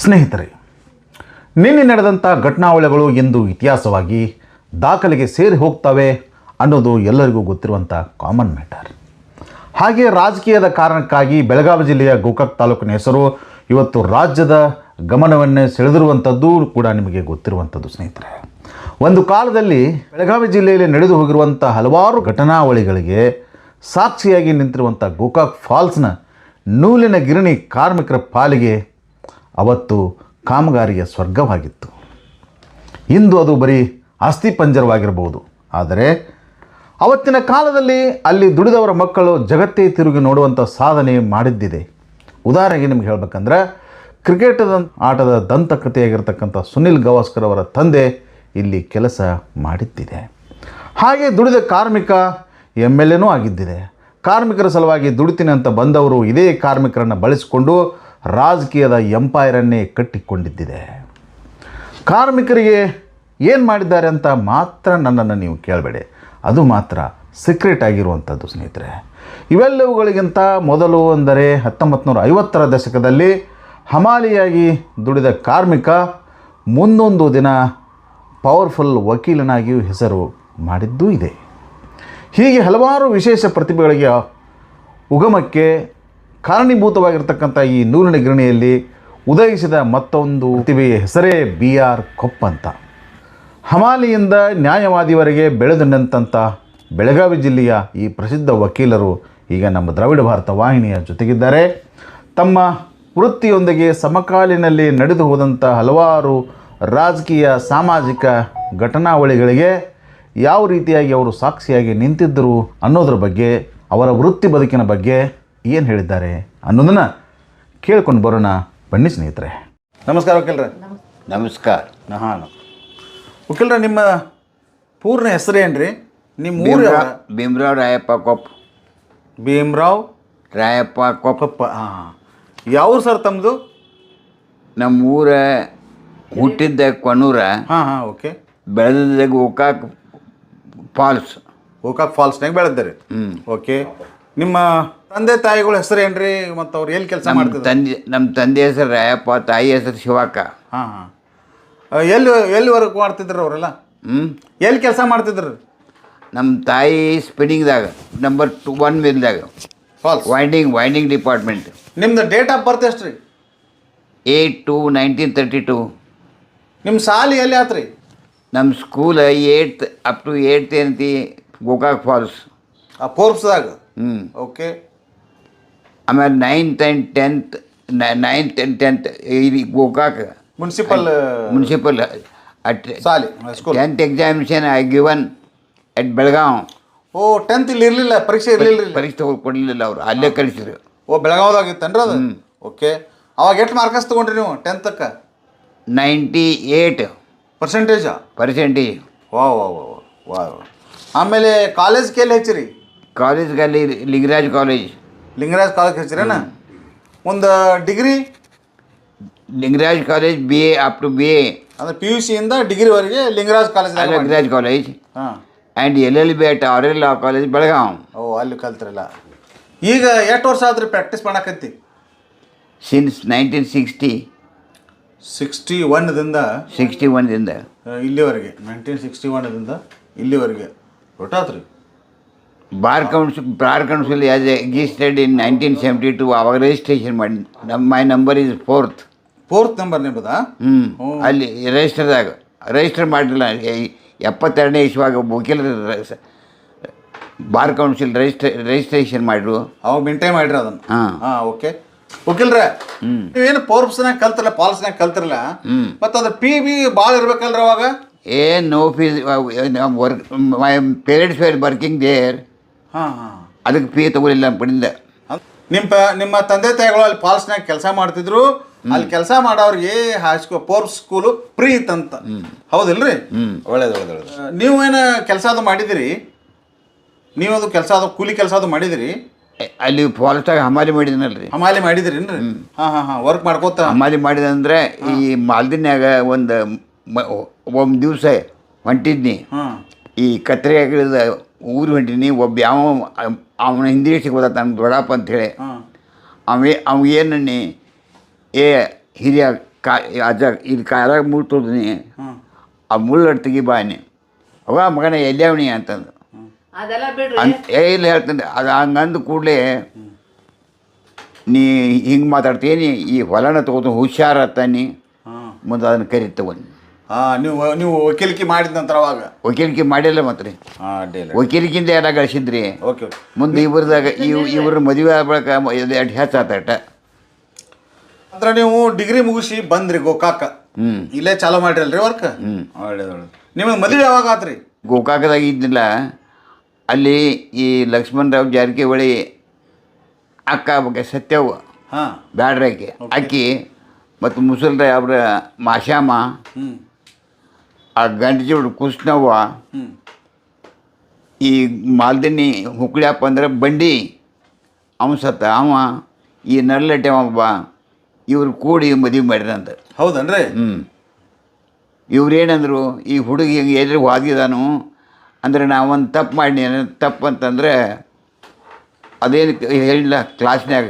ಸ್ನೇಹಿತರೆ, ನಿನ್ನೆ ನಡೆದಂಥ ಘಟನಾವಳಿಗಳು ಎಂದು ಇತಿಹಾಸವಾಗಿ ದಾಖಲೆಗೆ ಸೇರಿ ಹೋಗ್ತವೆ ಅನ್ನೋದು ಎಲ್ಲರಿಗೂ ಗೊತ್ತಿರುವಂಥ ಕಾಮನ್ ಮ್ಯಾಟರ್. ಹಾಗೆ ರಾಜಕೀಯದ ಕಾರಣಕ್ಕಾಗಿ ಬೆಳಗಾವಿ ಜಿಲ್ಲೆಯ ಗೋಕಾಕ್ ತಾಲೂಕಿನ ಹೆಸರು ಇವತ್ತು ರಾಜ್ಯದ ಗಮನವನ್ನೇ ಸೆಳೆದಿರುವಂಥದ್ದು ಕೂಡ ನಿಮಗೆ ಗೊತ್ತಿರುವಂಥದ್ದು. ಸ್ನೇಹಿತರೆ, ಒಂದು ಕಾಲದಲ್ಲಿ ಬೆಳಗಾವಿ ಜಿಲ್ಲೆಯಲ್ಲಿ ನಡೆದು ಹೋಗಿರುವಂಥ ಹಲವಾರು ಘಟನಾವಳಿಗಳಿಗೆ ಸಾಕ್ಷಿಯಾಗಿ ನಿಂತಿರುವಂಥ ಗೋಕಾಕ್ ಫಾಲ್ಸ್ನ ನೂಲಿನ ಗಿರಣಿ ಕಾರ್ಮಿಕರ ಪಾಲಿಗೆ ಅವತ್ತು ಕಾಮಗಾರಿಯ ಸ್ವರ್ಗವಾಗಿತ್ತು. ಇಂದು ಅದು ಬರೀ ಅಸ್ಥಿಪಂಜರವಾಗಿರಬಹುದು. ಆದರೆ ಅವತ್ತಿನ ಕಾಲದಲ್ಲಿ ಅಲ್ಲಿ ದುಡಿದವರ ಮಕ್ಕಳು ಜಗತ್ತೇ ತಿರುಗಿ ನೋಡುವಂಥ ಸಾಧನೆ ಮಾಡಿದ್ದಿದೆ. ಉದಾಹರಣೆಗೆ ನಿಮ್ಗೆ ಹೇಳಬೇಕಂದ್ರೆ, ಕ್ರಿಕೆಟದ ಆಟದ ದಂತಕಥೆಯಾಗಿರ್ತಕ್ಕಂಥ ಸುನಿಲ್ ಗವಾಸ್ಕರ್ ಅವರ ತಂದೆ ಇಲ್ಲಿ ಕೆಲಸ ಮಾಡಿದ್ದಿದೆ. ಹಾಗೆ ದುಡಿದ ಕಾರ್ಮಿಕ MLAನೂ ಆಗಿದ್ದಿದೆ. ಕಾರ್ಮಿಕರ ಸಲುವಾಗಿ ದುಡಿತೀನಿ ಅಂತ ಬಂದವರು ಇದೇ ಕಾರ್ಮಿಕರನ್ನು ಬಳಸಿಕೊಂಡು ರಾಜಕೀಯದ ಎಂಪೈರನ್ನೇ ಕಟ್ಟಿಕೊಂಡಿದ್ದಿದೆ. ಕಾರ್ಮಿಕರಿಗೆ ಏನು ಮಾಡಿದ್ದಾರೆ ಅಂತ ಮಾತ್ರ ನನ್ನನ್ನು ನೀವು ಕೇಳಬೇಡಿ, ಅದು ಮಾತ್ರ ಸೀಕ್ರೆಟ್ ಆಗಿರುವಂಥದ್ದು. ಸ್ನೇಹಿತರೆ, ಇವೆಲ್ಲವುಗಳಿಗಿಂತ ಮೊದಲು ಅಂದರೆ 1950ರ ದಶಕದಲ್ಲಿ ಹಮಾಲಿಯಾಗಿ ದುಡಿದ ಕಾರ್ಮಿಕ ಮುಂದೊಂದು ದಿನ ಪವರ್ಫುಲ್ ವಕೀಲನಾಗಿಯೂ ಹೆಸರು ಮಾಡಿದ್ದೂ ಇದೆ. ಹೀಗೆ ಹಲವಾರು ವಿಶೇಷ ಪ್ರತಿಭೆಗಳಿಗೆ ಉಗಮಕ್ಕೆ ಕಾರಣೀಭೂತವಾಗಿರ್ತಕ್ಕಂಥ ಈ ನೂಲಿನ ಗಿರಣಿಯಲ್ಲಿ ಉದಯಿಸಿದ ಮತ್ತೊಂದು ಪ್ರತಿಭೆಯ ಹೆಸರೇ BR ಕೊಪ್ಪ ಅಂತ. ಹಮಾಲಿಯಿಂದ ನ್ಯಾಯವಾದಿವರೆಗೆ ಬೆಳೆದು ನಿಂತಹ ಬೆಳಗಾವಿ ಜಿಲ್ಲೆಯ ಈ ಪ್ರಸಿದ್ಧ ವಕೀಲರು ಈಗ ನಮ್ಮ ದ್ರಾವಿಡ ಭಾರತ ವಾಹಿನಿಯ ಜೊತೆಗಿದ್ದಾರೆ. ತಮ್ಮ ವೃತ್ತಿಯೊಂದಿಗೆ ಸಮಕಾಲೀನಲ್ಲಿ ನಡೆದು ಹೋದಂಥ ಹಲವಾರು ರಾಜಕೀಯ ಸಾಮಾಜಿಕ ಘಟನಾವಳಿಗಳಿಗೆ ಯಾವ ರೀತಿಯಾಗಿ ಅವರು ಸಾಕ್ಷಿಯಾಗಿ ನಿಂತಿದ್ದರು ಅನ್ನೋದ್ರ ಬಗ್ಗೆ, ಅವರ ವೃತ್ತಿ ಬದುಕಿನ ಬಗ್ಗೆ ಏನು ಹೇಳಿದ್ದಾರೆ ಅನ್ನೋದನ್ನು ಕೇಳ್ಕೊಂಡು ಬರೋಣ. ಬನ್ನಿ ಸ್ನೇಹಿತರೆ. ನಮಸ್ಕಾರ ವಕೀಲರೇ. ನಮಸ್ಕಾರ. ಹಾಂ ವಕೀಲರ, ನಿಮ್ಮ ಪೂರ್ಣ ಹೆಸರೇನು ರೀ? ನಿಮ್ಮ ಊರು? ಭೀಮರಾವ್ ರಾಯಪ್ಪ ಕೊಪ್ಪ. ಭೀಮರಾವ್ ರಾಯಪ್ಪ ಕೊಪ್ಪ. ಹಾಂ, ಯಾವ ಸರ್ ತಮ್ಮದು? ನಮ್ಮ ಊರ ಹುಟ್ಟಿದ್ದ ಕೊಣ್ಣೂರ. ಹಾಂ ಹಾಂ, ಓಕೆ. ಬೆಳೆದಿದ್ದ ಗೋಕಾಕ್ ಫಾಲ್ಸ್. ಗೋಕಾಕ್ ಫಾಲ್ಸ್ನಾಗ ಬೆಳೆದಿದ್ದಾರೆ. ಓಕೆ. ನಿಮ್ಮ ತಂದೆ ತಾಯಿಗಳ ಹೆಸರು ಏನ್ರಿ? ಮತ್ತು ಅವ್ರು ಎಲ್ಲಿ ಕೆಲಸ ಮಾಡ್ತಿದ್ರು? ನಮ್ಮ ತಂದೆ ಹೆಸರು ರಾಯಪ್ಪ, ತಾಯಿ ಹೆಸರು ಶಿವಕ್ಕ. ಹಾಂ ಹಾಂ. ಎಲ್ಲಿವರೆಗೂ ಮಾಡ್ತಿದ್ರು ಅವರೆಲ್ಲ? ಎಲ್ಲಿ ಕೆಲಸ ಮಾಡ್ತಿದ್ರು? ನಮ್ಮ ತಾಯಿ ಸ್ಪಿನ್ನಿಂಗ್ದಾಗ ನಂಬರ್ 1 ಮಿಲ್ದಾಗ, ಫಾಲ್ಸ್ ವೈಂಡಿಂಗ್ ಡಿಪಾರ್ಟ್ಮೆಂಟ್. ನಿಮ್ದು ಡೇಟ್ ಆಫ್ ಬರ್ತ್ ಎಷ್ಟು ರೀ? 8/2/1932. ನಿಮ್ಮ ಶಾಲೆ ಎಲ್ಲಿ ಆತ್ರಿ? ನಮ್ಮ school 8th up to 8th ಏನಂತಿ ಗೋಕಾಕ್ ಫಾಲ್ಸ್. ಫೋರ್ಬ್ಸ್ದಾಗ. ಓಕೆ. ಆಮೇಲೆ 9th and 10th ಇಲ್ಲಿ ಗೋಕಾಕ್ ಮುನ್ಸಿಪಲ್ ಶಾಲೆ. 10th examination I given at Belgaum. ಓ, 10th ಇಲ್ಲಿ ಇರಲಿಲ್ಲ, ಪರೀಕ್ಷೆ ಇರಲಿಲ್ಲ? ಪರೀಕ್ಷೆ ಕೊಡಲಿಲ್ಲ ಅವರು, ಅಲ್ಲೇ ಕಳಿಸಿದ್ರು. ಓ, ಬೆಳಗಾವ್ದಾಗಿತ್ತೇನ್ರಿ ಅದು? ಓಕೆ. ಅವಾಗ ಎಷ್ಟು ಮಾರ್ಕಸ್ ತೊಗೊಂಡ್ರಿ ನೀವು 10th? 98 ಪರ್ಸೆಂಟೇಜ್. ವಾ ವಾ ವಾ ವಾ. ಆಮೇಲೆ ಕಾಲೇಜ್ಗೆ ಎಲ್ಲಿ ಹಚ್ಚಿರಿ? ಕಾಲೇಜ್ಗಲ್ಲಿ ಲಿಂಗರಾಜ್ ಕಾಲೇಜ್ ಹಚ್ಚಿರೇನ? ಒಂದು degree? Lingaraj college BA up to BA ಅಂದರೆ PUC ಇಂದ ಡಿಗ್ರಿವರೆಗೆ ಲಿಂಗರಾಜ್ ಕಾಲೇಜ್. ಹಾಂ. And LLB at RL law college Belgaum. ಓ, ಅಲ್ಲಿ ಕಲ್ತಿರಲ್ಲ. ಈಗ ಎಷ್ಟು ವರ್ಷ ಆದ್ರಿ ಪ್ರಾಕ್ಟೀಸ್ ಮಾಡಕತ್ತಿ? ಸಿನ್ಸ್ 1960. 61ದಿಂದ ಇಲ್ಲಿವರೆಗೆ. 1961ದಿಂದ ಇಲ್ಲಿವರೆಗೆ ಹೊರಟಾತ್ರಿ. Bar council as existed in 1972. ಅವಾಗ ರಿಜಿಸ್ಟ್ರೇಷನ್ ಮಾಡಿ. My number is 4th number ನಿಮ್ಮದಾ? ಅಲ್ಲಿ ರಿಜಿಸ್ಟರ್ ಮಾಡಿರಲಿಲ್ಲ. 72ನೇ ಇಸ್ವಾಗ ವಕೀಲರು ಬಾರ್ ಕೌನ್ಸಿಲ್ ರಿಜಿಸ್ಟ್ರೇಷನ್ ಮಾಡಿರು. ಅವಾಗ ಮೇಂಟೈನ್ ಮಾಡಿರಿ ಅದನ್ನು. ಹಾಂ. ಓಕೆ ವಕೀಲ್ರೆ, ನೀವೇನು ಫೋರ್ಬ್ಸ್ನಾಗ ಕಲ್ತಿರಲ್ಲ, ಫಾಲ್ಸ್ನಾಗ ಕಲ್ತಿರಲ್ಲ, ಮತ್ತು ಅದ್ರ PB ಭಾಳ ಇರ್ಬೇಕಲ್ರಿ ಅವಾಗ? No fees. My parents were working there. ಹಾಂ ಹಾಂ. ಅದಕ್ಕೆ ಫೀ ತಗೊಳಿಲ್ಲ ಪಡಿಲ್ಲ. ನಿಮ್ಮ ತಂದೆ ತಾಯಿಗಳು ಅಲ್ಲಿ ಫಾಲ್ಸ್ನಾಗ ಕೆಲಸ ಮಾಡ್ತಿದ್ರು. ಅಲ್ಲಿ ಕೆಲಸ ಮಾಡೋರಿಗೆ ಫೋರ್ಬ್ಸ್ ಸ್ಕೂಲು ಫ್ರೀ ಇತ್ತಂತ, ಹೌದಿಲ್ರಿ? ಒಳ್ಳೇದು. ನೀವೇನು ಕೆಲಸ ಅದು ಮಾಡಿದಿರಿ? ನೀವದು ಕೆಲಸ ಅದು ಕೂಲಿ ಕೆಲಸ ಅದು ಮಾಡಿದಿರಿ? ಅಲ್ಲಿ ಫಾಲ್ಸ್ಟಾಗ ಹಮಾಲಿ ಮಾಡಿದನಲ್ರಿ. ಹಮಾಲಿ ಮಾಡಿದಿರಿ? ಹಾಂ ಹಾಂ ಹಾಂ. ವರ್ಕ್ ಮಾಡ್ಕೋತ ಹಮಾಲಿ ಮಾಡಿದಂದ್ರೆ ಈ ಮಾಲ್ದಿನ್ಯಾಗ ಒಂದು ದಿವಸ ಹೊಂಟಿದ್ನಿ. ಈ ಕತ್ರಿಯಾಗಿಳಿದ ಊರು ಹೊಂಟಿನಿ. ಒಬ್ಬ ಅವನ ಹಿಂದಿ ಸಿಗೋದ ನನ್ನ ದೊಡ್ಡಪ್ಪ ಅಂಥೇಳಿ. ಅವ ಏನನ್ನಿ, ಹಿರಿಯ ಕಾ ಅಜ್ಜ ಇಲ್ಲಿ ಕಾಲಾಗ ಮುಳ್ಳು ತೊಳ್ದಿನಿ, ಹ್ಮ್ ಆ ಮುಳ್ಳು ತೆಗಿ ಬಾನಿ ಅವ ಮಗನ ಎಲ್ಲವಣಿ ಅಂತಂದು ಅದೆಲ್ಲ ಬಿಡ್ರಿ. ಇಲ್ಲ ಹೇಳ್ತಂದೆ. ಅದು ಹಂಗಂದು ಕೂಡಲೇ ನೀ ಹಿಂಗೆ ಮಾತಾಡ್ತೀನಿ, ಈ ಹೊಲನ ತೊಗೊತ ಹುಷಾರತ್ತಾನಿ, ಹಾಂ ಮುಂದೆ ಅದನ್ನು ಕರಿ ತಗೊಂಡು ನೀವು ವಕೀಲಿಕೆ ಮಾಡಿದ ನಂತರ ಅವಾಗ ವಕೀಲಿಕೆ ಮಾಡಿಲ್ಲ ಮತ್ತು ರೀ. ಹಾಂ ಅಡ್ಡಿಲ್ಲ. ವಕೀಲಿಕಿಂದ ಎಲ್ಲ ಗಳಿಸಿದ್ರಿ. Okay okay. ಮುಂದೆ ಇವ್ರದಾಗ ಇವ್ರ ಮದುವೆ ಆಗ್ಬೇಕ ಎರಡು ಹೆಚ್ಚಾತಟ. ಅಂದ್ರೆ ನೀವು ಡಿಗ್ರಿ ಮುಗಿಸಿ ಬಂದ್ರಿ ಗೋಕಾಕ, ಹ್ಞೂ ಇಲ್ಲೇ ಚಾಲೂ ಮಾಡಿರಲ್ರಿ ವರ್ಕ್? ಒಳ್ಳೇದು ಒಳ್ಳೇದು. ನಿಮಗೆ ಮದುವೆ ಯಾವಾಗ ಆತ್ರಿ? ಗೋಕಾಕದಾಗ ಇದ್ದಿಲ್ಲ, ಅಲ್ಲಿ ಈ ಲಕ್ಷ್ಮಣರಾವ್ ಜಾರಕಿಹೊಳಿ ಅಕ್ಕ ಬಗ್ಗೆ ಸತ್ಯವ್ವ ಹಾಂ ಬ್ಯಾಡ್ರಾಕಿ ಅಕ್ಕಿ ಮತ್ತು ಮುಸಲ್ರಾಯ್ ಅವರ ಮಾಶಾಮ, ಹ್ಞೂ ಆ ಗಂಡಜೋಡು ಕೃಷ್ಣವ್ವ, ಹ್ಞೂ ಈ ಮಾಲ್ದಿನಿ ಹುಕ್ಳ್ಯಪ್ಪ ಅಂದ್ರೆ ಬಂಡಿ ಅವ ಸತ್ತ, ಅವ ಈ ನರ್ಲಟ್ಟೆ ಒಬ್ಬ, ಇವ್ರು ಕೂಡಿ ಮದುವೆ ಮಾಡಿರಂತ. ಹೌದನ್ರಿ? ಇವ್ರೇನಂದ್ರು, ಈ ಹುಡುಗಿ ಹಿಂಗೆ ಎಲ್ಲಿ ವಾದಿದಾನು ಅಂದರೆ ನಾವೊಂದು ತಪ್ಪು ಮಾಡಿ, ತಪ್ಪು ಅಂತಂದರೆ ಅದೇನು ಹೇಳಿಲ್ಲ ಕ್ಲಾಸ್ನ್ಯಾಗ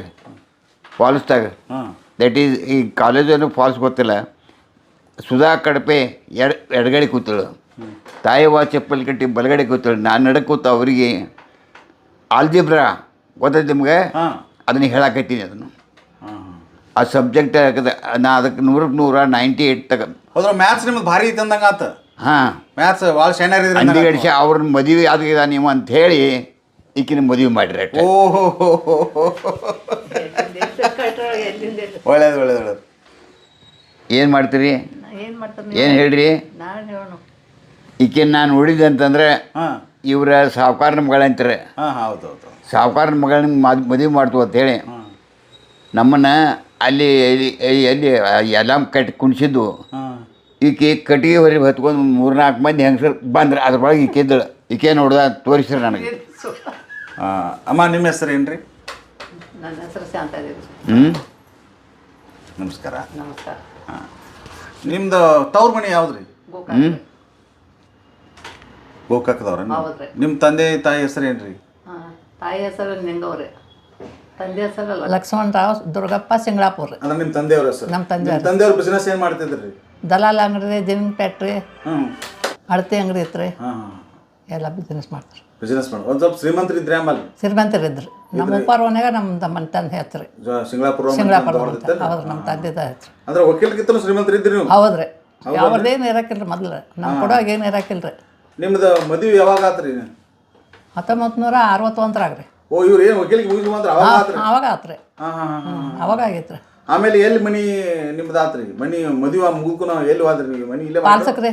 ಫಾಲ್ಸ್ದಾಗ. ಹಾಂ ದಟ್ ಈಸ್ ಈ ಕಾಲೇಜನ್ನು ಫಾಲ್ಸ್ ಗೊತ್ತಿಲ್ಲ. ಸುಧಾ ಕಡಪೆ ಎಡಗಡೆ ಕೂತಳು, ತಾಯವ್ವ ಚಪ್ಪಲ್ ಕಟ್ಟಿ ಬಲಗಡೆ ಕೂತಳು, ನಾನು ನಡಕ್ಕೆ ಕೂತ ಅವರಿಗೆ ಆಲ್ಜಿಬ್ರಾ ಗೊತ್ತೈತೆ ನಿಮ್ಗೆ, ಹಾಂ ಅದನ್ನು ಹೇಳಾಕತ್ತೀನಿ. ಅದನ್ನು ಹಾಂ ಆ ಸಬ್ಜೆಕ್ಟ್ ನಾ ಅದಕ್ಕೆ 100 ತಗ. ಹೌದ್ರ ಮ್ಯಾಥ್ಸ್ ನಿಮ್ದು ಭಾರಿ ಇತ್ತಂದಂಗ ಆತ. ಹಾಂ ಮ್ಯಾಥ್ಸ್ ಭಾಳ ಶೈನರ್ ಇದ್ರಿ ಅಂದಿಗಡಿಸಿ ಅವ್ರನ್ನ ಮದುವೆ ಆದ ನೀವು ಅಂತ ಹೇಳಿ ಈಕಿನ ಮದುವೆ ಮಾಡಿರಿ. ಓಹೋ ಎಲ್ಲಿಂದ ಒಳ್ಳೇದು ಒಳ್ಳೇದು ಒಳ್ಳೇದು. ಏನು ಮಾಡ್ತೀರಿ, ಏನು ಮಾಡ್ತಾರೆ ಏನು ಹೇಳ್ರಿ? ನಾನು ಹೇಳೋಣ. ಈಕಿನ ನಾನು ನೋಡಿದೆ ಅಂತಂದರೆ ಹಾಂ ಇವರ ಸಾವುಕಾರನ ಮಗಳಂತಾರೆ. ಹಾಂ ಹೌದು ಹೌದು. ಸಾವುಕಾರನ ಮಗಳನ್ನ ಮದುವೆ ಮಾಡ್ತು ಅಂತೇಳಿ ಹಾಂ ನಮ್ಮನ್ನು ಅಲ್ಲಿ ಎಲ್ಲಿ ಎಲ್ಲ ಕಟ್ಟಿ ಕುಣಿಸಿದ್ದು. ಹಾಂ ಈಕೆ ಕಟ್ಟಿಗೆ ಹೊರಿ ಹೊತ್ಕೊಂಡು 3-4 ಮಂದಿ ಹೆಂಗಸರು ಬಂದ್ರೆ ಅದ್ರೊಳಗೆ ಈಕೆದ್ದಳು. ಈಕೆ ನೋಡ್ದ ತೋರಿಸ್ರಿ ನನಗೆ. ಅಮ್ಮ ನಿಮ್ಮ ಹೆಸರು ಏನು ರೀ? ನನ್ನ ಹೆಸರು ಶಾಂತಾದೇವಿ. ನಮಸ್ಕಾರ. ನಮಸ್ಕಾರ. ಹಾಂ ನಿಮ್ದು ತವ್ರ ಮನೆ ಯಾವ್ದು ರೀ? ಗೋಕಾಕ. ಗೋಕಾಕದವ್ರ? ಹೌದ್ರಿ. ನಿಮ್ಮ ತಂದೆ ತಾಯಿ ಹೆಸರು ಏನು ರೀ? ತಾಯಿ ಹೆಸರು ನಿಂಗವ್ರೆ, ತಂದೆ ಹೆಸರು ಲಕ್ಷ್ಮಣರಾವ್ ದುರ್ಗಪ್ಪ ಸಿಂಗ್ಳಾಪುರ್. ಅಂದ್ರೆ ನಿಮ್ಮ ತಂದೆಯವ್ರ ಹೆಸರು? ನಮ್ಮ ತಂದೆಯವ್ರು. ತಂದೆಯವ್ರ ಬಿಸ್ನೆಸ್ ಏನು ಮಾಡ್ತಿದ್ರಿ ರೀ? ದಲಾಲ್ ಅಂಗಡಿ, ಜಮೀನ್ ಫ್ಯಾಕ್ಟ್ರಿ, ಹ್ಞೂ ಅಳತೆ ಅಂಗಡಿ ಐತ್ರಿ, ಹಾಂ ಎಲ್ಲ ಬಿಸ್ನೆಸ್ ಮಾಡ್ತಾರೆ. ಬಿಸ್ನೆಸ್ ಮಾಡಿ ಒಂದು ಸ್ವಲ್ಪ ಶ್ರೀಮಂತರು ಇದ್ರಿ ಆಮೇಲೆ? ಶ್ರೀಮಂತರಿದ್ರು. ನಮ್ಮ ಉಪ್ಪಾರವನಾಗ ನಮ್ಮ ಮನೆ ತಂದೆ ಹೆತ್ರಿ ಸಿಂಗ್ಳಾಪುರ ಹೌದು, ನಮ್ಮ ತಂದೆದ ಹೆತ್ರಿ. ಅಂದ್ರೆ ವಕೀಲಕ್ಕಿಂತ ಶ್ರೀಮಂತರು ಇದ್ರಿ ನೀವು? ಹೌದ್ರಿ. ಯಾವ್ದೇನು ಇರಕ್ಕಿಲ್ರಿ ಮೊದಲು, ನಮ್ಮ ಕೊಡುವಾಗ ಏನು ಇರಕ್ಕಿಲ್ರಿ. ನಿಮ್ದು ಮದುವೆ ಯಾವಾಗ ಆತ್ರಿ? 1961 ರೀ. ಓ ಇವ್ರು ಏನು ವಕೀಲಿಗೆ ಮುಗಿದು ಬಂದ್ರೆ ಅವಾಗ ಆತ್ರಿ? ಅವಾಗ ಆತ್ರಿ. ಹಾಂ ಹಾಂ ಹಾಂ. ಅವಾಗ ಆಗೈತ್ರಿ. ಆಮೇಲೆ ಎಲ್ಲಿ ಮನಿ ನಿಮ್ದು ಆತ್ರಿ? ಮನಿ ಮದುವೆ ಮುಗಿದ್ಕೂ ಎಲ್ಲಿ ಹೋದ್ರಿ ನೀವು? ಮನಿ ಇಲ್ಲೇ ಪಾಲ್ಸಕ್ರಿ.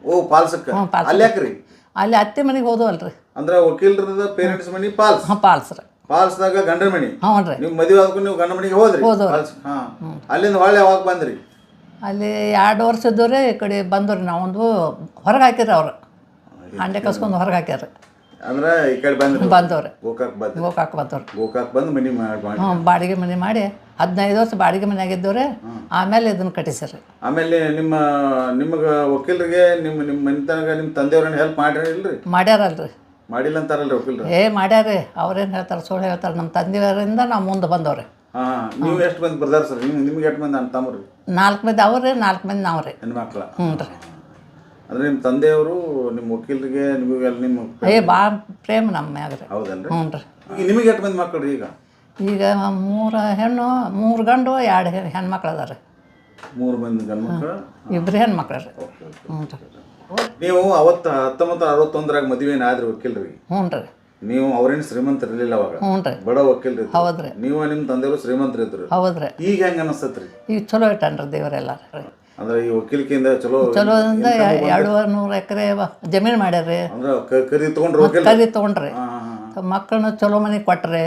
ಓ ಪಾಲ್ಸಕ್ಕ. ಅಲ್ಲಿ ಯಾಕ್ರಿ? ಅಲ್ಲಿ ಅತ್ತೆ ಮನೆಗೆ ಹೋದವಲ್ರಿ. ಅಂದ್ರೆ ವಕೀಲರದ ಪೇರೆಂಟ್ಸ್ ಮನಿ ಪಾಲ್ಸ್? ಹಾಂ ಪಾಲ್ಸ್ ರೀ. ಪಾಲ್ಸ್ದಾಗ ಗಂಡನ ಮನಿ? ಹ್ಞೂ ರೀ. ನೀವು ಮದುವೆ ಆದ್ಕೊಂಡು ನೀವು ಗಂಡ ಮನಿಗೆ ಹೋದ್ರಿ? ಪಾಲ್ಸ್. ಹಾಂ. ಅಲ್ಲಿಂದ ಹೊಳ್ಳಿ ಯಾವಾಗ ಬಂದ್ರಿ? ಅಲ್ಲಿ 2 ವರ್ಷ ಇದ್ದವ್ರಿ. ಈ ಕಡೆ ಬಂದವ್ರಿ. ನಾವೊಂದು ಹೊರಗೆ ಹಾಕಿರಿ, ಅವ್ರು ಹಂಡೆ ಕಸ್ಕೊಂಡು ಹೊರಗೆ ಹಾಕ್ಯಾರ. ಅಂದ್ರೆ ಈ ಕಡೆ ಬಂದ್ರಿ? ಬಂದವ್ರಿ. ಗೋಕಾಕ್ ಬಂದ್ರಿ? ಗೋಕಾಕ್ ಬಂದವ್ರಿ. ಗೋಕಾಕ್ ಬಂದು ಮನಿ ಮಾಡಿ? ಹ್ಞೂ ಬಾಡಿಗೆ ಮನೆ ಮಾಡಿ 15 ವರ್ಷ ಬಾಡಿಗೆ ಮನೆಯಾಗಿದ್ದವ್ರಿ. ಆಮೇಲೆ ಇದನ್ನು ಕಟ್ಟಿಸ್ರಿ. ಆಮೇಲೆ ನಿಮಗೆ ವಕೀಲರಿಗೆ ನಿಮ್ಮ ಮನೆತನಗ ನಿಮ್ಮ ತಂದೆಯವ್ರನ್ನ ಹೆಲ್ಪ್ ಮಾಡ್ರಿ ಇಲ್ರಿ? ಮಾಡ್ಯಾರಲ್ರಿ. ಮಾಡಿಲ್ಲ ಅಂತಾರಲ್ರಿ ವಕೀಲರು? ಮಾಡ್ಯಾರಿ. ಅವ್ರೇನು ಹೇಳ್ತಾರೆ, ಸುಳ್ಳು ಹೇಳ್ತಾರೆ. ನಮ್ಮ ತಂದೆಯವರಿಂದ ನಾವು ಮುಂದೆ ಬಂದವ್ರಿ. ಹಾಂ. ನೀವು ಎಷ್ಟು ಮಂದಿ ಬ್ರದರ್ ಸರ್? ನಿಮ್ಗೆ ಎಷ್ಟು ಮಂದಿ ಅಣ್ಣ ತಮ್ಮರು? 4 ಮಂದಿ ಅವ್ರಿ, 4 ಮಂದಿ ನಾವು ರೀ. ಹೆಣ್ಮಕ್ಳ? ಹ್ಞೂ ರೀ. ಅಂದ್ರೆ ನಿಮ್ಮ ತಂದೆಯವರು ನಿಮ್ಮ ವಕೀಲರಿಗೆ ನಿಮಗೆಲ್ಲ ನಿಮ್ಮ ಭಾಳ ಪ್ರೇಮ ನಮ್ಮ ಮ್ಯಾಗ ರೀ. ಹೌದಲ್ರಿ? ಹ್ಞೂ ರೀ. ಈಗ ನಿಮಗೆ ಎಷ್ಟು ಮಂದಿ ಮಕ್ಕಳು ರೀ? ಈಗ 3 ಹೆಣ್ಣು 3 ಗಂಡು 2 ಹೆಣ್ಮಕ್ಳು ಅದಾರ ರೀ. 3 ಮಂದಿ ಗಂಡು ಮಕ್ಕಳು, 2 ಹೆಣ್ಮಕ್ಳು ರೀ. ಹ್ಞೂ ರೀ. ನೀವು ಅವತ್ತು 1961 ಮದುವೆನ ಆದ್ರಿ ವಕೀಲರಿಗೆ? ಹ್ಞೂ ರೀ. ನೀವು ಅವ್ರೇನು ಶ್ರೀಮಂತರು ಇರಲಿಲ್ಲ ಅವಾಗ? ಹ್ಞೂ ರೀ. ಬಡ ವಕೀಲರು? ಹೌದ್ರಿ. ನೀವು ನಿಮ್ಮ ತಂದೆಯವರು ಶ್ರೀಮಂತರು ಇದ್ರು? ಹೌದ್ರಿ. ಈಗ ಹೆಂಗೆ ಅನಿಸ್ತತ್ರಿ? ಈಗ ಚಲೋ ಇಟ್ಟನ್ರಿ ದೇವರೆಲ್ಲ ರೀ. ಅಂದ್ರೆ ಈ ವಕೀಲಿಕೆಯಿಂದ ಚಲೋದಿಂದ 200 ಎಕರೆ ಜಮೀನು ಮಾಡ್ಯಾರ್ರಿ. ಅಂದ್ರೆ ಕರಿ ತಗೊಂಡ್ರು? ಕರಿ ತೊಗೊಂಡ್ರಿ. ಮಕ್ಕಳನ್ನ ಚಲೋ ಮನೆಗೆ ಕೊಟ್ರಿ.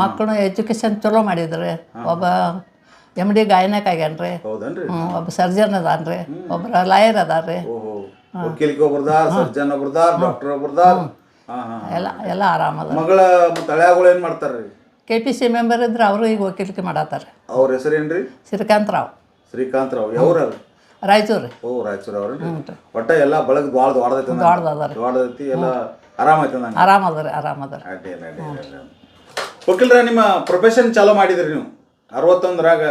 ಮಕ್ಕಳು ಎಜುಕೇಶನ್ ಚಲೋ ಮಾಡಿದ್ರಿ. ಒಬ್ಬ MD ಗಾಯನಕ್ ಆಗ್ಯಾನ್ರಿ. ಹೌದನ್ರಿ? ಒಬ್ಬ ಸರ್ಜನ್ ಅದಾನ್ರಿ. ಒಬ್ಬರ ಲಾಯರ್ ಅದಾರ್ರಿ. ಓಹೋ. ವಕೀಲಿಗೆ ಒಬ್ರದಾರ್, ಸರ್ಜನ್ ಒಬ್ರದಾರ್, ಡಾಕ್ಟರ್ ಒಬ್ರದಾರ್. ಎಲ್ಲ ಆರಾಮದ. ಮಗಳ ಮತ್ತು ಹಳೆಯಗಳು ಏನು ಮಾಡ್ತಾರ್ರಿ? KPC ಮೆಂಬರ್ ಇದ್ರೆ ಅವರು ಈಗ ವಕೀಲಿಕೆ ಮಾಡತ್ತಾರ. ಅವ್ರ ಹೆಸರೇನ್ರಿ? ಶ್ರೀಕಾಂತ್ ರಾವ್. ಶ್ರೀಕಾಂತ್ ರಾವ್. ಯಾವ್ರ? ರಾಯಚೂರು ರೀ. ಓ ರಾಯಚೂರು ಅವ್ರಿ. ಒಟ್ಟ ಎಲ್ಲ ಬಳಗ ಭಾಳ ದೊಡ್ಡದೈತಿ. ಎಲ್ಲ ಆರಾಮೈತೆ? ಆರಾಮದ ಆರಾಮದ. ವಕೀಲರ ನಿಮ್ಮ ಪ್ರೊಫೆಷನ್ ಚಾಲೂ ಮಾಡಿದ್ರಿ ನೀವು 61ರಾಗ?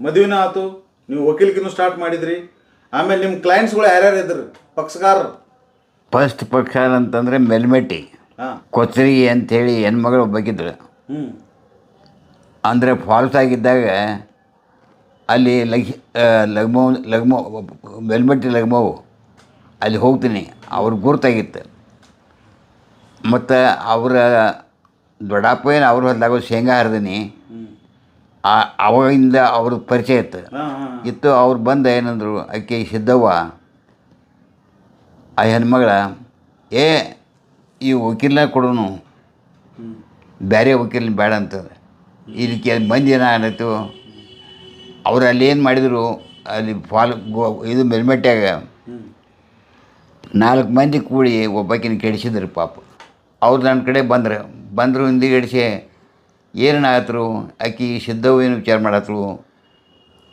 ಮದುವೆನ ಆತು, ನೀವು ವಕೀಲಿಕೆನೂ ಸ್ಟಾರ್ಟ್ ಮಾಡಿದ್ರಿ. ಆಮೇಲೆ ನಿಮ್ಮ ಕ್ಲೈಂಟ್ಸ್ಗಳು ಯಾರ್ಯಾರು ಇದ್ರು ಪಕ್ಷಗಾರರು? ಫಸ್ಟ್ ಪಕ್ಷ ಅಂತಂದರೆ ಮೆಲ್ಮೆಟ್ಟಿ ಹಾಂ. ಕೊಚ್ಚರಿ ಅಂಥೇಳಿ ಹೆಣ್ಮಗಳು ಒಬ್ಬಾಕಿದ್ರು. ಹ್ಞೂ. ಅಂದರೆ ಫಾಲ್ಸ್ ಆಗಿದ್ದಾಗ ಅಲ್ಲಿ ಲಗ್ಮೋ ಮೆಲ್ಮೆಟ್ಟಿ ಲಗ್ಮವು ಅಲ್ಲಿ ಹೋಗ್ತೀನಿ, ಅವ್ರ ಗುರುತಾಗಿತ್ತು. ಮತ್ತು ಅವರ ದೊಡ್ಡಪ್ಪ ಏನು ಅವ್ರ ಹೊಲ್ದಾಗ ಶೇಂಗಾ ಹರಿದೀನಿ, ಅವಾಗಿಂದ ಅವ್ರದ್ದು ಪರಿಚಯ ಇತ್ತು. ಅವ್ರು ಬಂದು ಏನಂದರು, ಆಕೆ ಸಿದ್ದವ್ವ ಆ ಹೆಣ್ಮಗಳ ಈ ವಕೀಲನ ಕೊಡೋನು, ಬೇರೆ ವಕೀಲನ ಬೇಡ ಅಂತಂದ್ರೆ. ಇದಕ್ಕೆ ಮಂದಿ ಏನಾಯಿತು, ಅವ್ರು ಅಲ್ಲಿ ಏನು ಮಾಡಿದರು, ಅಲ್ಲಿ ಇದು ಮೆಲ್ಮೆಟ್ಯಾಗ 4 ಮಂದಿ ಕೂಡಿ ಒಬ್ಬಾಕಿನ ಕೆಡಿಸಿದ್ರು ಪಾಪ. ಅವ್ರು ನನ್ನ ಕಡೆ ಬಂದರು ಹಿಂದಿಗಡಿಸಿ ಏನಾಗತ್ರು, ಆಕೆ ಸಿದ್ದವ್ವ ಏನು ವಿಚಾರ ಮಾಡತ್ರು.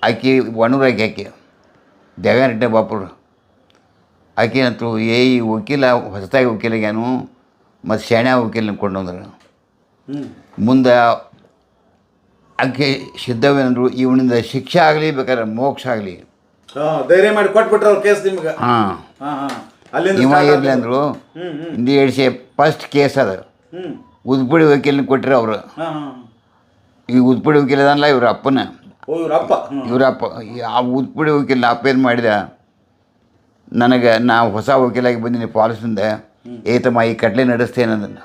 ಆಕೆ ಒಣೂರಾಗಿ ಆಕೆ ದೇವನಟ್ಟೆ ಬಾಪುರು ಆಕೆ ಅಂತೂ ಈ ವಕೀಲ ಹೊಸದಾಗಿ ವಕೀಲಿಗೇನು ಮತ್ತು ಶಾಣ್ಯ ವಕೀಲನ ಕೊಂಡಂದ್ರು. ಮುಂದೆ ಆಕೆ ಸಿದ್ದವೇನಂದ್ರು, ಇವನಿಂದ ಶಿಕ್ಷೆ ಆಗಲಿ ಬೇಕಾದ್ರೆ ಮೋಕ್ಷ ಆಗಲಿ ಧೈರ್ಯ ಮಾಡಿ ಕೊಟ್ಬಿಟ್ರೆ ಅವ್ರ ಕೇಸ್ ನಿಮ್ಗೆ. ಹಾಂ, ಇವ ಇರಲಿ ಅಂದರು. ಹಿಂದಿ ಹೇಳಿಸಿ ಫಸ್ಟ್ ಕೇಸ್ ಅದು ಉದ್ಪುಡಿ ವಕೀಲನ ಕೊಟ್ಟರು ಅವರು. ಈ ಉದ್ಪುಡಿ ವಕೀಲ ಅದಲ್ಲ ಇವ್ರ ಅಪ್ಪನ, ಇವರಪ್ಪ. ಆ ಉದ್ಪುಡಿ ವಕೀಲನ ಅಪ್ಪ ಏನು ಮಾಡಿದ, ನನಗೆ ನಾವು ಹೊಸ ವಕೀಲಾಗಿ ಬಂದೀನಿ ಫಾಲ್ಸಿಂದ, ಏತಮ್ಮ ಈ ಕಟ್ಲೆ ನಡೆಸ್ತೇನೆ ಅದನ್ನು.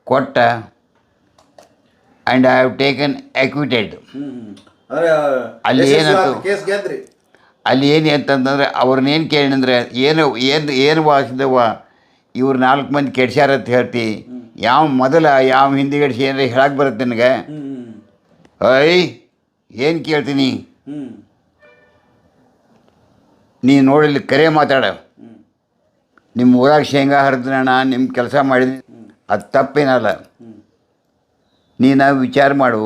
ಕೊಟ್ಟ. And I have taken acquitted. ಅಲ್ಲಿ ಏನಾಯ್ತು, ಅಲ್ಲಿ ಏನು ಅಂತಂದ್ರೆ ಅವ್ರನ್ನೇನು ಕೇಳಿನಂದ್ರೆ, ಏನು ವಾಸಿದವ ಇವ್ರು 4 ಮಂದಿ ಕೆಡ್ಸ್ಯಾರ ಅಂತ ಹೇಳ್ತಿ, ಯಾವ ಹಿಂದಿಗಡಿಸಿ ಏನಾರ ಹೇಳಕ್ಕೆ ಬರುತ್ತೆ ನನಗೆ? ಏನು ಕೇಳ್ತೀನಿ ನೀನು ನೋಡಲಿ, ಕರೆ ಮಾತಾಡ. ನಿಮ್ಮ ಊರಾಗ ಶೇಂಗಾ ಹರಿದ್ರಣ, ನಿಮ್ಮ ಕೆಲಸ ಮಾಡಿದ್ರಿ, ಅದು ತಪ್ಪೇನಲ್ಲ. ನೀನು ವಿಚಾರ ಮಾಡು,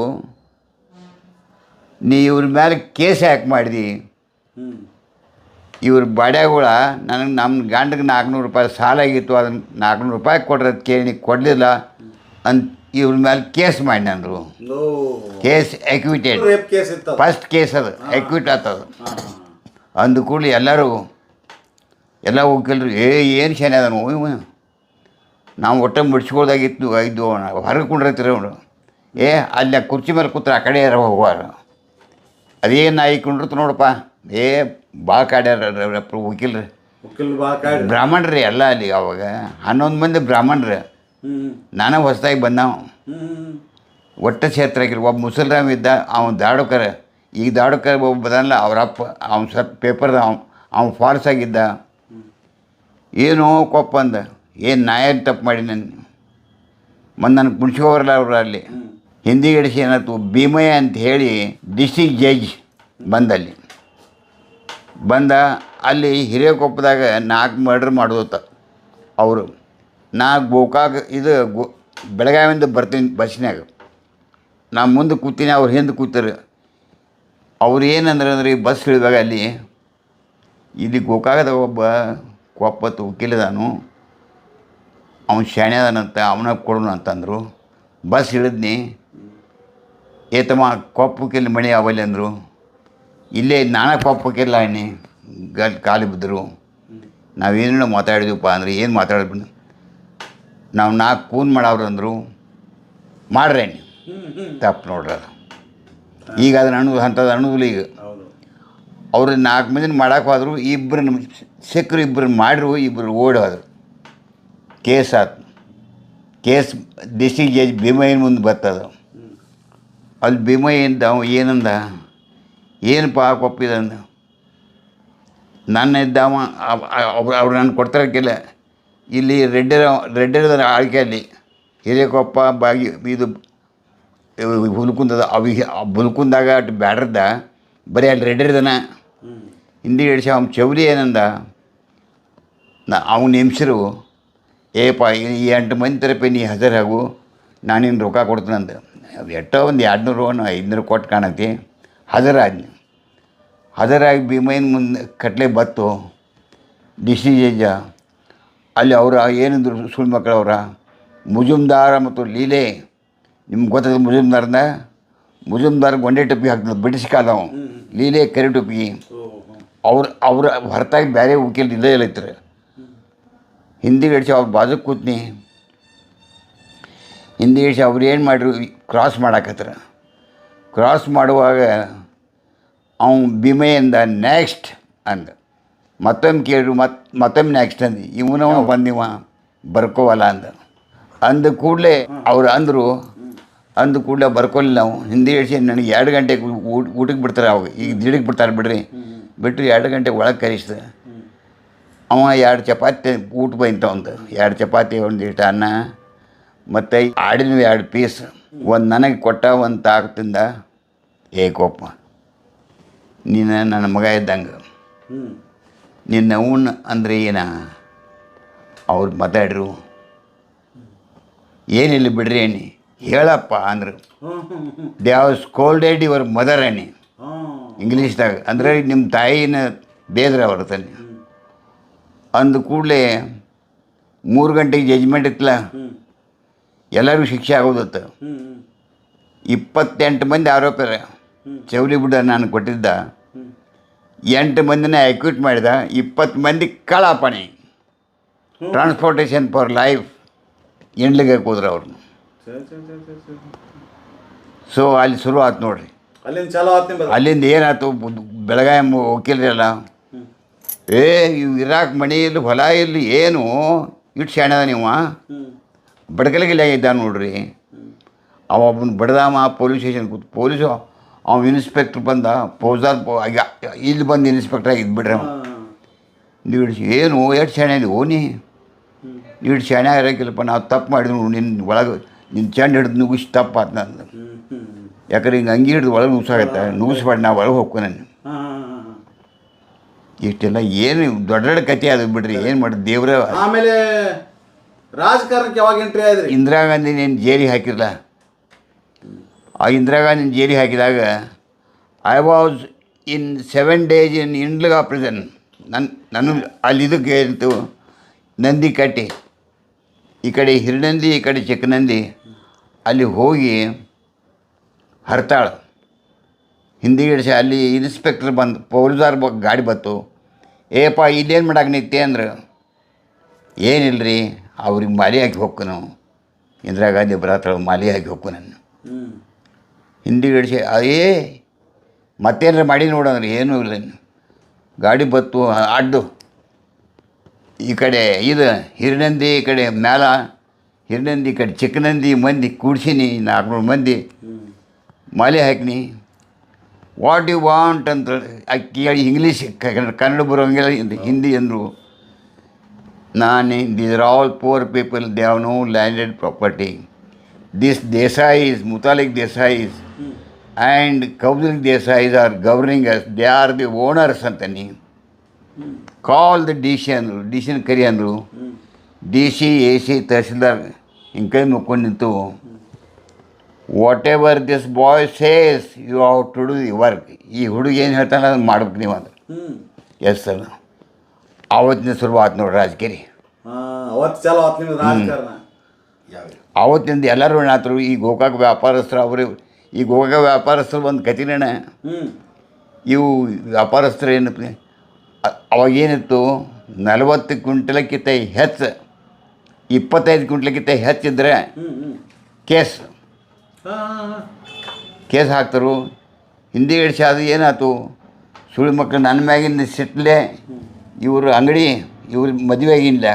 ನೀ ಇವ್ರ ಮೇಲೆ ಕೇಸ್ ಯಾಕೆ ಮಾಡಿದಿ? ಇವ್ರ ಬಾಡ್ಯಾಗಳ ನಮ್ಮ ಗಂಡಗೆ 400 ರೂಪಾಯಿ ಸಾಲ ಆಗಿತ್ತು, ಅದನ್ನು 400 ರೂಪಾಯಿ ಕೊಡ್ರಿ ಅಂತ ಕೇಳಿ ಕೊಡಲಿಲ್ಲ ಅಂತ ಇವ್ರ ಮೇಲೆ ಕೇಸ್ ಮಾಡಿ ಅಂದರು. ಕೇಸ್ ಅಕ್ವಿಟೆಡ್, ಫಸ್ಟ್ ಕೇಸ್ ಅದು ಅಕ್ವಿಟ್ ಆಗ್ತದೆ. ಅಂದ ಕೂಡಲಿ ಎಲ್ಲ ವಕೀಲರು ಏನು ಶಾನೆ ಅದನು, ನಾವು ಒಟ್ಟು ಮುಡ್ಸ್ಕೊಳ್ದಾಗಿತ್ತು. ಹೊರಗೆ ಕುಂಡ್ರೈತಿರಿ ಅವರು. ಅಲ್ಲಿ ಕುರ್ಚಿ ಮೇಲೆ ಕೂತ್ರೆ ಆ ಕಡೆ ಯಾರು ಹೋಗುವಾರ, ಅದೇನು ನಾಯಿ ಕುಂಡ್ರತು ನೋಡಪ್ಪ. ಭಾಳ ಕಾಡ್ಯಾರ ವಕೀಲ್ರಿ, ಬ್ರಾಹ್ಮಣ್ರಿ ಎಲ್ಲ ಅಲ್ಲಿ. ಅವಾಗ 11 ಮಂದಿ ಬ್ರಾಹ್ಮಣ್ರಿ, ನಾನೇ ಹೊಸದಾಗಿ ಬಂದವ. ಒಟ್ಟು ಕ್ಷೇತ್ರಕ್ಕೆ ಒಬ್ಬ ಮುಸಲ್ರಾಮ್ ಇದ್ದ, ಅವನು ದಾಡೋಕರ. ಈಗ ದಾಡೋಕರ ಒಬ್ಬ ಬದಲ್ಲ, ಅವರಪ್ಪ ಅವ್ನು ಪೇಪರ್ದ ಅವ್ನು ಫಾಲ್ಸ್ ಆಗಿದ್ದ. ಏನೋ ಕೊಪ್ಪ ಅಂದ, ನಾ ಏನು ತಪ್ಪು ಮಾಡಿ ಮತ್ತು ನನಗೆ ಕುಣಿಸ್ಕೋಬರಲ್ಲ ಅವರು. ಅಲ್ಲಿ ಹಿಂದಿಗಡಿಸಿ ಏನಾಯ್ತು, ಭೀಮಯ್ಯ ಅಂತ ಹೇಳಿ ಡಿಸ್ಟ್ರಿಕ್ಟ್ ಜಡ್ಜ್ ಅಲ್ಲಿ ಹಿರೇಕೊಪ್ಪದಾಗ 4 ಮರ್ಡರ್ ಮಾಡೋದ ಅವರು. ನಾ ಗೋಕಾಕ್ ಬೆಳಗಾವಿಯಿಂದ ಬರ್ತೀನಿ ಬಸ್ನ್ಯಾಗ, ನಾ ಮುಂದೆ ಕೂತೀನಿ, ಅವ್ರು ಹಿಂದೆ ಕೂತಾರೆ. ಅವ್ರು ಏನಂದ್ರೆ ಈ ಬಸ್ ಇಳಿದಾಗ ಇಲ್ಲಿ ಗೋಕಾಕದಾಗ ಒಬ್ಬ ಕೊಪ್ಪತ್ತು ವಕೀಲದಾನು, ಅವ್ನು ಶಾಣೆ ಅದಾನಂತ, ಅವನ ಕೊಡೋಣ ಅಂತಂದರು. ಬಸ್ ಇಳಿದ್ನಿ, ಏತಮ್ಮ ಕೊಪ್ಪ ವಕೀಲ ಮಣಿ ಅವಲ್ಲಿ ಅಂದರು. ಇಲ್ಲೇ ನಾನೇ ಕೊಪ್ಪ ವಕೀಲ ಅನ್ನಿ ಕಾಲಿ ಬಿದ್ದರು. ನಾವೇನೇನೋ ಮಾತಾಡಿದ್ವಪ್ಪ ಅಂದ್ರೆ, ಏನು ಮಾತಾಡಿದ್ಬಿಟ್ಟು ನಾವು 4 ಕೂನ್ ಮಾಡವ್ರು ಅಂದರು. ಮಾಡ್ರಿ ತಪ್ಪು ನೋಡ್ರಿ ಅದು. ಈಗ ಅದನ್ನು ಅಂಥದ್ದು ಅನ್ನೋದಿಲ್ಲ. ಈಗ ಅವ್ರು 4 ಮಂದಿನ ಮಾಡೋಕೆ ಹೋದ್ರು, ಇಬ್ಬರನ್ನ ಸಿಕ್ಕರು, ಇಬ್ಬರನ್ನ ಮಾಡಿರು, ಇಬ್ಬರು ಓಡಿ ಹೋದ್ರು. ಕೇಸ್ ಆಯ್ತು. ಕೇಸ್ ಡಿಸ್ಟ್ರಿಕ್ಟ್ ಜಡ್ಜ್ ಭೀಮಯ್ಯನ ಮುಂದೆ ಬರ್ತದೆ. ಅಲ್ಲಿ ಭೀಮಯ್ಯಂದ ಏನಂದ, ಏನಪ್ಪ ಕೊಪ್ಪಿದಂದ, ನನ್ನ ಇದ್ದವ ಅವ್ರು ನಾನು ಕೊಡ್ತಾರಕ್ಕಿಲ್ಲ. ಇಲ್ಲಿ ರೆಡ್ಡರ ಆಳ್ಕೆಯಲ್ಲಿ ಹಿರೇಕೊಪ್ಪ ಬಾಗಿ ಇದು ಹುಲ್ಕುಂದದ, ಹುಲ್ಕುಂದಾಗ ಅಷ್ಟು ಬ್ಯಾಡ್ರದ ಬರೀ ಅಲ್ಲಿ ರೆಡ್ಡರ್ದನ. ಹಿಂದಿ ಹಿಡಿಸಿ ಅವ್ನು ಚೌರಿ ಏನಂದ, ಅವ್ನ ಹೆಂಗಸರು ಈ 8 ಮಂದಿ ತರಪಿ ನೀ ಹಾಜರಾಗು, ನಾನಿನ್ನು ರೊಕ್ಕ ಕೊಡ್ತೀನಂತ. ಅದು ಎಷ್ಟೋ ಒಂದು 200 500 ಕೊಟ್ಟು ಕಾಣತಿ. ಹಾಜರಾಗಿ ಭೀಮಯ್ಯನ ಮುಂದೆ ಕಟ್ಲೆ ಬತ್ತು ಡಿಸ್ಟ್ರಿಕ್ಟ್ ಜಡ್ಜ. ಅಲ್ಲಿ ಅವರು ಏನಿದ್ರು ಸುಳ್ಳು ಮಕ್ಕಳವ್ರ ಮುಜುಮ್ದಾರ ಮತ್ತು ಲೀಲೆ. ನಿಮ್ಗೆ ಗೊತ್ತದ ಮುಜುಮ್ದಾರ್ನ? ಮುಜುಮ್ದಾರ್ ಗೊಂಡೆ ಟಪ್ಪಿ ಹಾಕ್ತದೆ ಬ್ರಿಟಿಷ್ ಕಾಲ. ಲೀಲೆ ಕರಿಟುಪ್ಪಿ ಅವ್ರ ಹೊರತಾಗಿ ಬೇರೆ ವಕೀಲ್ ಇಲ್ಲೇ ಇಲ್ಲೈತ್ರಿ. ಹಿಂದಿ ಗಡಿಸಿ ಅವ್ರ ಬಾಜು ಕೂತ್ನಿ. ಹಿಂದಿ ಗಡಿಸಿ ಅವ್ರು ಏನು ಮಾಡ್ರು, ಕ್ರಾಸ್ ಮಾಡಾಕತ್ರ. ಕ್ರಾಸ್ ಮಾಡುವಾಗ ಅವ್ನು ಭೀಮೆಯಿಂದ ನೆಕ್ಸ್ಟ್ ಅಂದ. ಮತ್ತೊಮ್ಮೆ ಕೇಳಿದ್ರು, ಮತ್ತೊಮ್ಮೆ ನೆಕ್ಸ್ಟ್ ಅಂದು. ಇವನವ ಬಂದಿವ ಬರ್ಕೋವಲ್ಲ ಅಂದ ಕೂಡಲೇ ಅವ್ರು ಅಂದ ಕೂಡಲೇ ಬರ್ಕೊಲಿಲ್ಲ ನಾವು. ಹಿಂದಿ ಹೇಳಿಸಿ ನನಗೆ 2 ಗಂಟೆಗೆ ಊಟಕ್ಕೆ ಬಿಡ್ತಾರೆ. ಅವಾಗ ಈಗ ದಿಡಕ್ಕೆ ಬಿಡ್ತಾರೆ ಬಿಟ್ಟರು 2 ಗಂಟೆಗೆ ಒಳಗೆ ಕರಿಸ್ದೆ. ಅವ 2 ಚಪಾತಿ ಊಟ ಬೈಂತ ಒಂದು 2 ಚಪಾತಿ, ಒಂದಿಷ್ಟು ಅನ್ನ ಮತ್ತು ಆಡಿನ 2 ಪೀಸ್, ಒಂದು ನನಗೆ ಕೊಟ್ಟ, ಒಂದು ತಾಕತ್ತಿಂದ ಕೋಪ, ನೀನು ನನ್ನ ಮಗ ಇದ್ದಂಗೆ, ನಿನ್ನ ಅವನ್ ಅಂದರೆ ಏನ? ಅವ್ರು ಮಾತಾಡ್ರು, ಏನಿಲ್ಲ ಬಿಡ್ರಿ ಅಣ್ಣಿ, ಹೇಳಪ್ಪ ಅಂದರು. They have scolded your mother ಅಣ್ಣಿ, ಇಂಗ್ಲೀಷ್ದಾಗ. ಅಂದರೆ ನಿಮ್ಮ ತಾಯಿನ ಬೇದ್ರೆ ಅವ್ರ ತಾನೆ. ಅಂದ ಕೂಡಲೇ 3 ಗಂಟೆಗೆ ಜಜ್ಮೆಂಟ್ ಇತ್ತಲ್ಲ, ಎಲ್ಲರಿಗೂ ಶಿಕ್ಷೆ ಆಗೋದತ್ತ. 28 ಮಂದಿ ಆರೋಪಿರ ಚೌಲಿ ಬಿಡ ನಾನು ಕೊಟ್ಟಿದ್ದ. 8 ಮಂದಿನ ಅಕ್ಯೂಟ್ ಮಾಡಿದ, 20 ಮಂದಿ ಕಳಾಪಣೆ, ಟ್ರಾನ್ಸ್ಪೋರ್ಟೇಷನ್ ಫಾರ್ ಲೈಫ್ ಎಂಡ್ಲಿಗೆ ಹೋದ್ರು ಅವ್ರನ್ನ. ಸೊ ಅಲ್ಲಿ ಶುರು ಆಯ್ತು ನೋಡ್ರಿ. ಅಲ್ಲಿಂದ ಏನಾಯ್ತು, ಬೆಳಗಾವಿ ವಕೀಲರೆಲ್ಲ ಇವು ಇರಾಕ್ ಮನೆ ಇಲ್ಲಿ ಹೊಲ ಇಲ್ಲಿ ಏನು ಇಟ್ಟು ಶಾಣದ ನೀವು ಬಡ್ಕಲಿಗಿಲ್ಲ ಇದ್ದ ನೋಡ್ರಿ. ಅವೊಬ್ಬನ ಬಡ್ದಾಮ ಪೊಲೀಸ್ ಸ್ಟೇಷನ್ ಕೂತು. ಪೊಲೀಸು ಅವ ಇನ್ಸ್ಪೆಕ್ಟ್ರ್ ಬಂದ, ಫೌಜಾರ್ ಇಲ್ಲಿ ಬಂದು ಇನ್ಸ್ಪೆಕ್ಟ್ರಾಗಿ ಇದ್ಬಿಟ್ರೆ ನೀವು ಏನು ಎಷ್ಟು ಶಾಣೆ ಇದೀವಿ ನೀ ಇಟ್ಟು ಶಾಣೆ ಇರೋಕ್ಕಿಲ್ಲಪ್ಪ, ನಾವು ತಪ್ಪು ಮಾಡಿದ್ವಿ, ನಿನ್ನ ಒಳಗೆ ನಿನ್ನ ಚೆಂಡು ಹಿಡಿದು ನುಗ್ಗಿಸಿ ತಪ್ಪು ಆತು ನಂದು. ಯಾಕಂದ್ರೆ ಹಿಂಗೆ ಅಂಗಿ ಹಿಡಿದು ಒಳಗೆ ನುಗ್ಸಾಗತ್ತೆ, ನುಗ್ಗಿಸ್ಬಾರ್ದು, ನಾವು ಒಳಗೆ ಹೋಗ್ಕೊ ನಾನು. ಇಷ್ಟೆಲ್ಲ ಏನು ದೊಡ್ಡ ದೊಡ್ಡ ಕತೆ ಅದು ಬಿಡ್ರಿ, ಏನು ಮಾಡಿದ್ ದೇವ್ರ. ಆಮೇಲೆ ರಾಜಕಾರಣಕ್ಕೆ ಯಾವಾಗ ಎಂಟ್ರಿ ಆದ್ರಿ? ಇಂದಿರಾ ಗಾಂಧಿ ನೀನು ಜೈಲಿಗೆ ಹಾಕಿರಲ್ಲ, ಆ ಇಂದಿರಾ ಗಾಂಧಿ ಜೈಲಿಗೆ ಹಾಕಿದಾಗ I was in 7 days in Hindalga prison. ನಾನು ಅಲ್ಲಿ ಇದಕ್ಕೆ ಇತ್ತು ನಂದಿ ಕಟ್ಟಿ, ಈ ಕಡೆ ಹಿರನಂದಿ, ಈ ಕಡೆ ಚಿಕ್ಕನಂದಿ, ಅಲ್ಲಿ ಹೋಗಿ ಹರ್ತಾಳ ಹಿಂದಿ ಗಿಡಿಸಿ. ಅಲ್ಲಿ ಇನ್ಸ್ಪೆಕ್ಟರ್ ಬಂದು, ಪೊಲೀಸಾರ್ ಗಾಡಿ ಬತ್ತು. ಏಪ್ಪ ಇಲ್ಲೇನು ಮಾಡಾಕ ನಿಂತೆ ಅಂದ್ರೆ, ಏನಿಲ್ಲರಿ ಅವ್ರಿಗೆ ಮಾಲಿ ಹಾಕಿ ಹೋಗ್ಕು, ನಾವು ಇಂದಿರಾ ಗಾಂಧಿ ಬರತ್ತಾಳ ಮಾಲಿ ಹಾಕಿ ಹೋಗ್ಕು ನಾನು. ಹಿಂದಿ ಗಿಡಿಸಿ ಮತ್ತೇನಾರ ಮಾಡಿ ನೋಡಂದ್ರೆ ಏನೂ ಇಲ್ಲ. ಗಾಡಿ ಬತ್ತು ಅಡ್ಡು, ಈ ಕಡೆ ಇದು ಹಿರನಂದಿ, ಈ ಕಡೆ ಮ್ಯಾಲ ಹಿರನಂದಿ, ಈ ಕಡೆ ಚಿಕ್ಕನಂದಿ ಮಂದಿ ಕೂಡ್ಸೀನಿ, 400 ಮಂದಿ ಮಾಲೆ ಹಾಕಿನಿ. ವಾಟ್ ಯು ವಾಂಟ್ ಅಂತ ಕೇಳಿ ಇಂಗ್ಲೀಷ್ ಕನ್ನಡ ಬರೋಂಗಿಲ್ಲ, ಹಿಂದಿ ಅಂದರು. These are all poor people, they have no landed property. This Desais, Mutalik Desais and Kaushik Desais are governing us, they are the owners ಅಂತ. ನೀವು ಕಾಲ್ ದ ಡಿ ಸಿ ಅಂದರು. ಡಿ ಸಿನ ಕರಿ ಅಂದರು. D C, A C, tahsildar ಹಿಂಗೆ ಕೈ ಮುಕ್ಕೊಂಡು ನಿಂತು, whatever this boy says you have to do the work. ಈ ಹುಡುಗ ಏನು ಹೇಳ್ತಾನೆ ಅದನ್ನು ಮಾಡ್ಬೇಕು ನೀವು ಅಂದ್ರೆ. Yes sir. ಆವತ್ತಿನ ಶುರು ಆಯ್ತು ನೋಡಿ ರಾಜಕೀಯ. ಆವತ್ತಿಂದ ಎಲ್ಲರೂ ಏನಾದ್ರು ಈ ಗೋಕಾಕ್ ವ್ಯಾಪಾರಸ್ಥರು, ಅವರು ಈ ಗೋಕಾಕ್ ವ್ಯಾಪಾರಸ್ಥರು ಒಂದು ಕತಿನೇಣ. ಇವು ವ್ಯಾಪಾರಸ್ಥರು ಏನಪ್ಪ, ಅವಾಗೇನಿತ್ತು 40 ಕ್ವಿಂಟಲಕ್ಕಿಂತ ಹೆಚ್ಚು, 25 ಕ್ವಿಂಟಲಕ್ಕಿಂತ ಹೆಚ್ಚಿದ್ರೆ ಕೇಸ್ ಹಾಕ್ತರು. ಹಿಂದಿ ಹಿಡಿಸಿ ಅದು ಏನಾಯ್ತು, ಸುಳ್ಳು ಮಕ್ಕಳು ನನ್ನ ಮ್ಯಾಗಿನ ಸಿಟ್ಲೆ ಇವರು ಅಂಗಡಿ, ಇವ್ರ ಮದುವೆ ಆಗಿಲ್ಲ,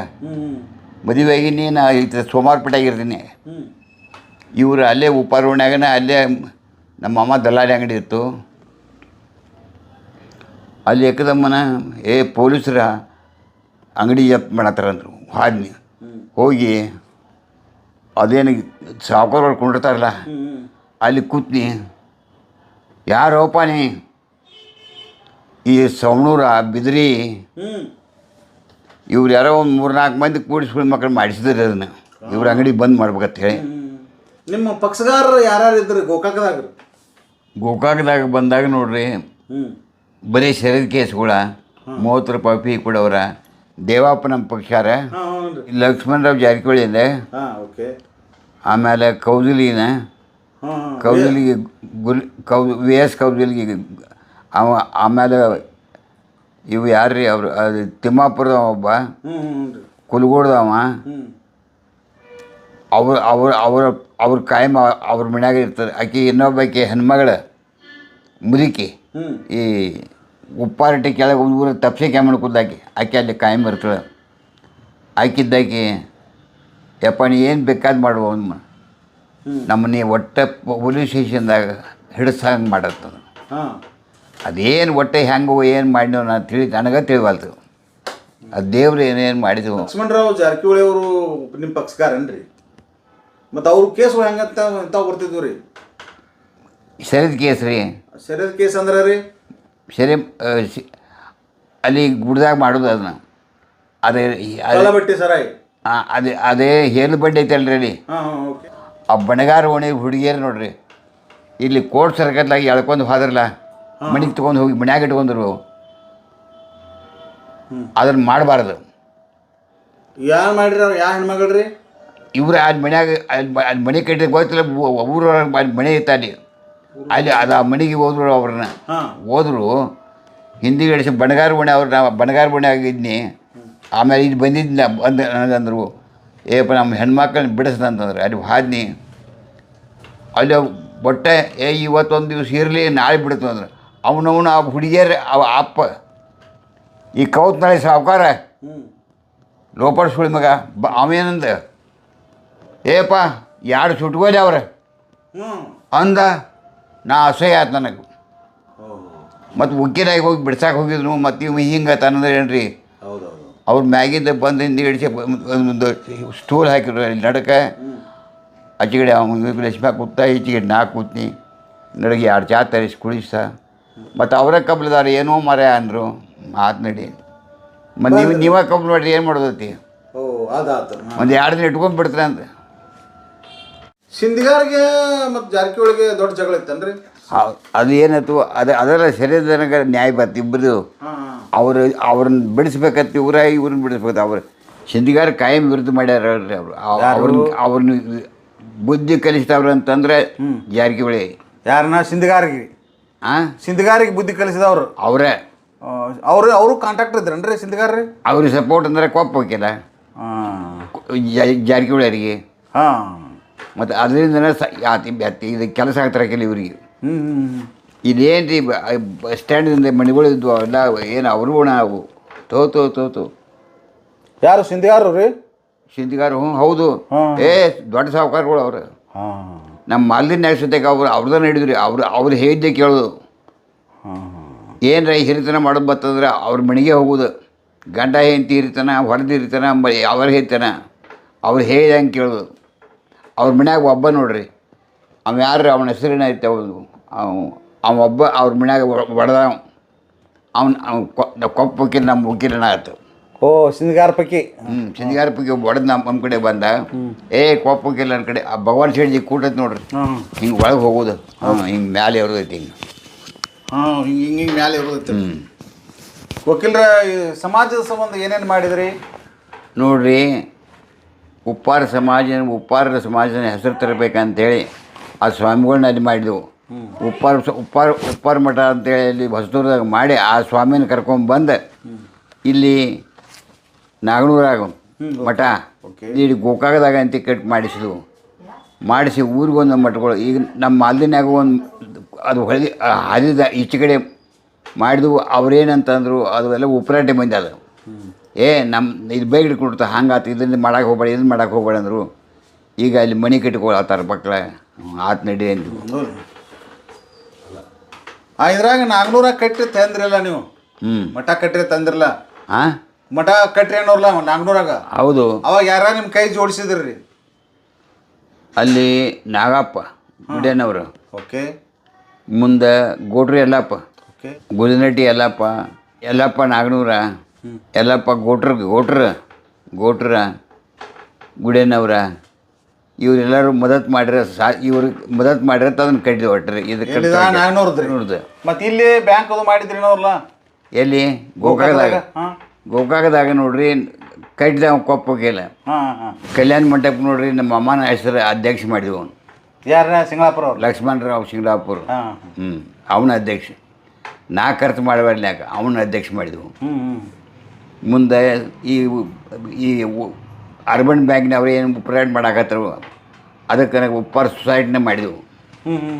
ಮದುವೆ ಆಗಿನಿ, ನಾ ಸೋಮಾರ್ಪೇಟೆಯಾಗಿರ್ತೀನಿ. ಇವರು ಅಲ್ಲೇ ಉಪಾರೋಣ್ಯಾಗನ ಅಲ್ಲೇ ನಮ್ಮ ಮಾಮ ದಲ್ಲಾಳಿ ಅಂಗಡಿ ಇತ್ತು. ಅಲ್ಲಿ ಏಕದಮ್ಮನ ಪೊಲೀಸರ ಅಂಗಡಿ ಜಪ್ತು ಮಾಡತ್ತಾರಂದ್ರು. ಹಾದ್ನಿ ಹೋಗಿ ಅದೇನು ಸಾವುಕಾರ ಕೊಂಡಿರ್ತಾರಲ್ಲ ಅಲ್ಲಿ ಕೂತ್ನಿ, ಯಾರೋಪ ನೀ? ಈ ಸವಣೂರ ಬಿದ್ರಿ ಇವ್ರು ಯಾರೋ ಒಂದು 3-4 ಮಂದಿ ಕೂಡಿಸ್ಕೊಂಡು ಮಕ್ಕಳು ಮಾಡಿಸಿದ್ರಿ ಅದನ್ನು, ಇವ್ರ ಅಂಗಡಿ ಬಂದ್ ಮಾಡ್ಬೇಕಂತ ಹೇಳಿ. ನಿಮ್ಮ ಪಕ್ಷಗಾರರು ಯಾರ್ಯಾರು ಇದ್ರಿ ಗೋಕಾಕದಾಗ? ಗೋಕಾಕದಾಗ ಬಂದಾಗ ನೋಡ್ರಿ, ಬರೀ ಶರೀರ ಕೇಸ್ಗಳ 30 ರೂಪಾಯಿ ಫೀ ಕೊಡೋರ. ದೇವಪ್ಪ ನಮ್ಮ ಪಕ್ಷಾರ, ಲಕ್ಷ್ಮಣರಾವ್ ಜಾರಕಿಹೊಳಿ ಇದೆ, ಆಮೇಲೆ ಕೌಜಲಿಗೆ ವಿ ಎಸ್ ಕೌಜಲಿಗೆ ಅವ ಆಮೇಲೆ ಇವು ಯಾರು ರೀ ಅವರು ಅದು ತಿಮ್ಮಾಪುರದ ಒಬ್ಬ ಕುಲ್ಗೋಡ್ದವ ಅವ್ರ ಕಾಯಂ ಅವ್ರ ಮನ್ಯಾಗ ಇರ್ತದೆ. ಆಕೆ ಇನ್ನೊಬ್ಬಾಕಿ ಹೆಣ್ಮಗಳ ಮುದುಕಿ ಈ ಉಪ್ಪಾರಟ್ಟಿ ಕೆಳಗೆ ಒಂದು ಊರ ತಪ್ಸೆ ಕ್ಯಾಮಣ ಕೂದಾಕಿ ಆಕೆ ಅಲ್ಲಿ ಕಾಯಂ ಇರ್ತಳೆ. ಆಕಿದ್ದಾಕಿ ಯಪ್ಪ ನೀ ಏನು ಬೇಕಾದ್ ಮಾಡುವ ನಮ್ಮನ್ನ ಒಟ್ಟೆ ಪೊಲೀಸ್ ಸ್ಟೇಷನ್ದಾಗ ಹಿಡಿಸಂಗೆ ಮಾಡತ್ತದ. ಅದೇನು ಒಟ್ಟೆ ಹೆಂಗೆ ಏನು ಮಾಡಿದ್ವು ನಾನು ನನಗೆ ತಿಳಿವಲ್ತು. ಅದು ದೇವ್ರು ಏನೇನು ಮಾಡಿದ್ವು. ಲಕ್ಷ್ಮಣರಾವ್ ಜಾರಕಿಹೊಳಿ ಅವರು ನಿಮ್ಮ ಪಕ್ಷಗಾರನ್ರಿ? ಮತ್ತು ಅವ್ರ ಕೇಸು ಹೆಂಗಂತ ಎಂತ ಬರ್ತಿದ್ವು ರೀ? ಸರಿದ ಕೇಸ್ ರೀ. ಸರಿದ ಕೇಸ್ ಅಂದ್ರೆ ರೀ ಸರಿ ಅಲ್ಲಿ ಗುಡ್ದಾಗ ಮಾಡೋದು ಅದನ್ನ ಅದೇ ಬಟ್ಟಿ ಸರಾಯಿ ಅದೇ ಹೇಲು ಬಡ್ಡಿ ಐತಲ್ರಿ ಅಲ್ಲಿ. ಆ ಬಣಗಾರ ಓಣಿ ಹುಡುಗಿಯರು ನೋಡ್ರಿ ಇಲ್ಲಿ ಕೋರ್ಟ್ ಸರ್ಕಲ್ಲಾಗಿ ಎಳ್ಕೊಂಡು ಹೋದ್ರಲ್ಲ ಮನೆಗೆ ತೊಗೊಂಡು ಹೋಗಿ ಮನ್ಯಾಗ ಇಟ್ಕೊಂಡ್ರು. ಅದನ್ನು ಮಾಡಬಾರ್ದು. ಯಾರು ಮಾಡಿರ ಯಾವ ಹೆಣ್ಮಗಳ್ರಿ? ಇವ್ರು ಅಲ್ಲಿ ಮನ್ಯಾಗ ಅಲ್ಲಿ ಮನೆ ಕಟ್ಟಿದ ಗೊತ್ತಿಲ್ಲ ಊರೊಳಗೆ ಅಲ್ಲಿ ಮನೆ ಇತ್ತು ಅಲ್ಲಿ ಅದು ಆ ಮನೆಗೆ ಹೋದ್ರು ಅವ್ರನ್ನ ಹೋದ್ರು ಹಿಂದಿ ಗಡಿಸಿ ಬಣಗಾರ ಬಣೆ ಅವ್ರು ಬಣಗಾರ ಬಣೆ ಆಗಿದ್ನಿ. ಆಮೇಲೆ ಇಲ್ಲಿ ಬಂದಿದ್ದ ನನಗಂದ್ರು ಏಪ್ಪ ನಮ್ಮ ಹೆಣ್ಮಕ್ಳನ್ನ ಬಿಡಿಸ್ದಂತಂದ್ರೆ ಅಲ್ಲಿ ಹಾದ್ನಿ ಅಲ್ಲಿ ಬಟ್ಟೆ ಇವತ್ತೊಂದು ದಿವಸ ಇರಲಿ ನಾಳೆ ಬಿಡುತ್ತೆ ಅಂದ್ರೆ ಅವನವನು ಆ ಹುಡುಗಿಯರು ಅವ ಅಪ್ಪ ಈ ಕೌತ್ನಾಳಿ ಸಾವುಕಾರ ಲೋಪಡ್ ಸುಳಿ ಮಗ ಅವೇನಂದ ಏಪ್ಪ ಯಾರು ಸುಟ್ಕೋಲಿ ಅವ್ರ ಅಂದ. ನಾ ಅಸಹ್ಯ ಆಯ್ತು ನನಗೆ. ಮತ್ತು ಉಕ್ಕಿನಾಗಿ ಹೋಗಿ ಬಿಡ್ಸಕ್ಕೆ ಹೋಗಿದ್ರು. ಮತ್ತು ಇವ್ ಹಿಂಗೆ ತನ್ನಂದ್ರೆ ಏನ್ರಿ ಅವ್ರ ಮ್ಯಾಗಿಂದ ಬಂದು ಹಿಂದೆ ಹಿಡಿಸಿ ಒಂದು ಸ್ಟೂಲ್ ಹಾಕಿದ್ರು ಅಲ್ಲಿ ನಡಕ್ಕೆ. ಆಚೆಗಡೆ ಅವ್ನು ಲಕ್ಷ್ಮ್ಯಾಗ ಕೂತ ಈಚೆಗಡೆ ನಾ ಕೂತ್ನಿ ನಡಗೆ 2 ಚಾ ತರಿಸಿ ಕುಡಿಸ. ಮತ್ತು ಅವರೇ ಕಬ್ಲದಾರ ಏನೋ ಮರ ಅಂದರು ಮಾತು ನಡಿ. ಮತ್ತು ನೀವೇ ಕಬ್ಲು ಮಾಡ್ರಿ ಏನು ಮಾಡೋದೈತಿ ಒಂದು 2 ದಿನ ಇಟ್ಕೊಂಡು ಬಿಡ್ತಾರೆ ಅಂತ. ಸಿಂಧಿಗಾರಿಗೆ ಮತ್ತು ಜಾರಕಿಹೊಳಿಗೆ ದೊಡ್ಡ ಜಗಳ ಇತ್ತನ್ರಿ? ಅದು ಏನಾಯ್ತು ಅದೆಲ್ಲ ಸರಿಯಾದ ನ್ಯಾಯ ಬತ್ತು ಇಬ್ಬರು. ಅವ್ರನ್ನ ಬಿಡಿಸ್ಬೇಕಂತ ಇವ್ರನ್ನ ಬಿಡಿಸ್ಬೇಕು. ಅವ್ರು ಸಿಂಧಿಗಾರ ಕಾಯಂ ವಿರುದ್ಧ ಮಾಡ್ಯಾರ ಅವ್ರನ್ನ ಬುದ್ಧಿ ಕಲಿಸಿದವ್ರು ಅಂತಂದ್ರೆ ಜಾರಕಿಹೊಳಿ. ಯಾರನ್ನ? ಸಿಂಧಿಗಾರಿಗೆ? ಸಿಂಧಿಗಾರಿಗೆ ಬುದ್ಧಿ ಕಲಿಸಿದವ್ರು ಅವರೇ. ಅವರು ಕಾಂಟ್ಯಾಕ್ಟ್ ಇದ್ರನ್ರಿ ಸಿಂಧಿಗಾರ್ರಿ? ಅವ್ರಿಗೆ ಸಪೋರ್ಟ್ ಅಂದ್ರೆ ಕೊಪ್ಪ ಹೋಗಿಲ್ಲ ಜಾರಕಿಹೊಳಿಯರಿಗೆ. ಮತ್ತು ಅದರಿಂದ ಇದು ಕೆಲಸ ಆಗ್ತಾರಕ್ಕಿಲ್ಲ ಇವ್ರಿಗೆ. ಇದೇನು ರೀ ಬಸ್ ಸ್ಟ್ಯಾಂಡಿಂದ ಮನೆಗಳು ಇದ್ವು ಅವೆಲ್ಲ ಏನು ಅವರು ಅವು ತೋತು. ಯಾರು ಸಿಂಧಿಗಾರು ರೀ? ಸಿಂಧಿಗಾರು ಹೌದು. ದೊಡ್ಡ ಸಾಹುಕಾರಗಳು ಅವರು. ನಮ್ಮ ಮಾಲ್ದಿನ ನ್ಯಾಯಸತೆಗೆ ಅವ್ರದ್ದು ಹಿಡಿದ್ರಿ. ಅವ್ರು ಹೇಳಿದ್ದೆ ಕೇಳೋದು. ಏನರ ಹಿರಿತನ ಮಾಡೋದು ಬರ್ತಂದ್ರೆ ಅವ್ರ ಮನೆಗೆ ಹೋಗೋದು. ಗಂಡ ಹೆಂಡತಿ ಹಿರಿತನ ಹೊರದು ಹಿರಿತನ ಅವ್ರ ಹಿರಿತನ ಅವ್ರು ಹೇಳಿದಂಗೆ ಕೇಳೋದು. ಅವ್ರ ಮನ್ಯಾಗ ಒಬ್ಬ ನೋಡ್ರಿ ಅವ ಯಾರು ಅವನ ಹೆಸರಿನ ಐತೆ ಅವ ಒಬ್ಬ ಅವ್ರ ಮನ್ಯಾಗ ಹೊಡೆದ ಅವ್ನು ಕೊಪ್ಪ ವಕೀಲ ನಮ್ಮ ವಕೀಲನ ಆಯ್ತು. ಸಿಂಧಿಗಾರ ಪೈಕಿ ಸಿಂಧಿಗಾರ ಪೈಕಿ ಹೊಡೆದು ನಮ್ಮ ಕಡೆ ಬಂದ. ಕೊಪ್ಪ ವಕೀಲ ನನ್ನ ಕಡೆ ಆ ಭಗವಾನ್ ಶೆಟ್ಟಿ ಕೂಟೈತೆ ನೋಡ್ರಿ ಹಿಂಗೆ ಒಳಗೆ ಹೋಗೋದು. ಹಿಂಗೆ ಮ್ಯಾಲೆ ಇರೋದೈತಿ ಹಿಂಗೆ ಮ್ಯಾಲೆ ಇರೋದೈತಿ. ವಕೀಲರ ಸಮಾಜದ ಸಂಬಂಧ ಏನೇನು ಮಾಡಿದ್ರಿ ನೋಡ್ರಿ? ಉಪ್ಪಾರರ ಸಮಾಜನ ಹೆಸರು ತರಬೇಕಂತೇಳಿ ಆ ಸ್ವಾಮಿಗಳನ್ನ ಅಲ್ಲಿ ಮಾಡಿದೆವು. ಉಪ್ಪಾರ ಮಠ ಅಂತೇಳಿ ಅಲ್ಲಿ ಹೊಸದೂರದಾಗ ಮಾಡಿ ಆ ಸ್ವಾಮಿನ ಕರ್ಕೊಂಡ್ಬಂದು ಇಲ್ಲಿ ನಾಗನೂರಾಗ ಮಠ ಇಲ್ಲಿ ಗೋಕಾಕದಾಗ ಅಂತ ಮಾಡಿಸಿ ಊರಿಗೊಂದು ಮಠಗಳು. ಈಗ ನಮ್ಮ ಮಾಲ್ದಿನಾಗ ಒಂದು ಅದು ಹರಿದ ಈಚೆ ಕಡೆ ಮಾಡಿದ್ವು. ಅವ್ರೇನಂತಂದರು ಅದು ಉಪ್ರಾಟೆ ಮಂದಿ ಅದು ನಮ್ಮ ಇದು ಬೇಗ ಹಿಡ್ಕೊಡ್ತಾ ಹಂಗಾತು ಇದನ್ನು ಮಾಡಕ್ಕೆ ಹೋಗ್ಬೇಡ ಇದನ್ನು ಮಾಡಕ್ಕೆ ಹೋಗ್ಬೇಡ ಅಂದರು. ಈಗ ಅಲ್ಲಿ ಮನೆ ಕಟ್ಕೊಳತ್ತಾರ ಮಕ್ಕಳ ಆತು ನಡಿ ಅಂದ್ವಿ. ಇದ್ರಾಗ ನಾಗ್ನೂರಾಗ ಕಟ್ಟಿ ತಂದ್ರಲ್ಲ ನೀವು? ಮಠ ಕಟ್ರಿ ತಂದ್ರಲ್ಲ? ಮಠ ಕಟ್ರಿ ಅನ್ನೋರ್ಲ ನಾಗ್ನೂರಾಗ? ಹೌದು. ಅವಾಗ ಯಾರ ನಿಮ್ಮ ಕೈ ಜೋಡಿಸಿದ್ರಿ? ಅಲ್ಲಿ ನಾಗಪ್ಪ ಗುಡೇನವರು. ಓಕೆ. ಮುಂದೆ ಗೋಟ್ರಿ ಯಲ್ಲಪ್ಪ. ಓಕೆ. ಗುದಿನಟ್ಟಿ ಯಲ್ಲಪ್ಪ ನಾಗನೂರ ಯಲ್ಲಪ್ಪ ಗೋಟ್ರ ಗುಡೇನವ್ರ ಇವರೆಲ್ಲರೂ ಮದತ್ ಮಾಡಿರ ಮದತ್ ಮಾಡಿರ ಅದನ್ನು ಕಟ್ಟಿದ್ವಿ ಒಟ್ರಿ. ಇದು ನಾಗ್ನೂರ್ದು. ಮತ್ತೆ ಇಲ್ಲಿ ಬ್ಯಾಂಕ್ ಅದು ಮಾಡಿದ್ರಿ ಅವ್ರಲ್ಲ? ಎಲ್ಲಿ? ಗೋಕಾಕದಾಗ ನೋಡ್ರಿ ಕಟ್ಟಿದ ಕೊಪ್ಪ ಹೋಗಿಲ್ಲ. ಕಲ್ಯಾಣ ಮಂಟಪ ನೋಡ್ರಿ ನಮ್ಮ ಅಮ್ಮನ ಹೆಸರು ಅಧ್ಯಕ್ಷ ಮಾಡಿದ್ವು. ಯಾರ? ಸಿಂಗ್ಲಾಪುರ ಅವ್ರು? ಲಕ್ಷ್ಮಣರಾವ್ ಸಿಂಗ್ಲಾಪುರ. ಅವನ ಅಧ್ಯಕ್ಷ. ನಾ ಖರ್ಚು ಮಾಡಬಾರ್ನ್ಯಾಕ ಅವನ್ನ ಅಧ್ಯಕ್ಷ ಮಾಡಿದೆವು. ಹ್ಞೂ ಮುಂದೆ ಈ ಅರ್ಬನ್ ಬ್ಯಾಂಕ್ನವ್ರು ಏನು ಪ್ರೊವೈಡ್ ಮಾಡಾಕತ್ತರು ಅದಕ್ಕೆ ಉಪ್ಪಾರ ಸೊಸೈಟಿನ ಮಾಡಿದೆವು. ಹ್ಞೂ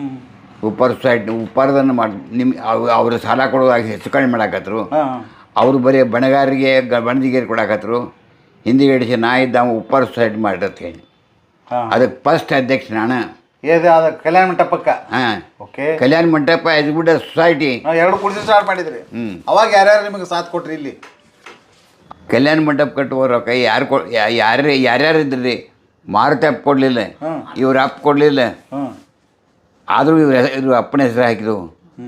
ಉಪ್ಪಾರ ಸೊಸೈಟಿ ಉಪ್ಪಾರದನ್ನು ಮಾಡಿ ಅವರು ಸಾಲ ಕೊಡುವಾಗ ಹೆಚ್ಚು ಕಡಿಮೆ ಮಾಡಾಕತ್ತರು. ಹಾಂ ಅವರು ಬರೀ ಬಣಗಾರರಿಗೆ ಬಣಜಿಗೇರಿ ಕೊಡಾಕತ್ತರು. ಹಿಂದಿಗಡಿಸಿ ನಾ ಇದ್ದ ಉಪ್ಪಾರ ಸೊಸೈಟಿ ಮಾಡಿರತ್ತೆ ಹೇಳಿ ಹಾಂ ಅದಕ್ಕೆ ಫಸ್ಟ್ ಅಧ್ಯಕ್ಷ ನಾನು. ಏದು ಅದು ಕಲ್ಯಾಣ ಮಂಟಪಕ್ಕೆ. ಹಾಂ ಓಕೆ ಕಲ್ಯಾಣ ಮಂಟಪ ಎಜ್ಬಿಡ ಸೊಸೈಟಿ ಎರಡು ಕೂಡಿಸಿ ಸ್ಟಾರ್ಟ್ ಮಾಡಿದ್ರಿ. ಅವಾಗ ಯಾರ್ಯಾರು ನಿಮಗೆ ಸಾಥ್ ಕೊಟ್ರಿ ಇಲ್ಲಿ? ಕಲ್ಯಾಣ ಮಂಟಪ ಕಟ್ಟುವ ರೊಕ್ಕ ಯಾರ್ಯಾರು ಇದ್ರಿ ಮಾರುತಿ ಅಪ್ಪ ಕೊಡಲಿಲ್ಲ, ಇವ್ರ ಅಪ್ಪ ಕೊಡಲಿಲ್ಲ. ಹ್ಞೂ ಆದರೂ ಇವ್ರ ಅಪ್ಪನ ಹೆಸರು ಹಾಕಿದವು. ಹ್ಞೂ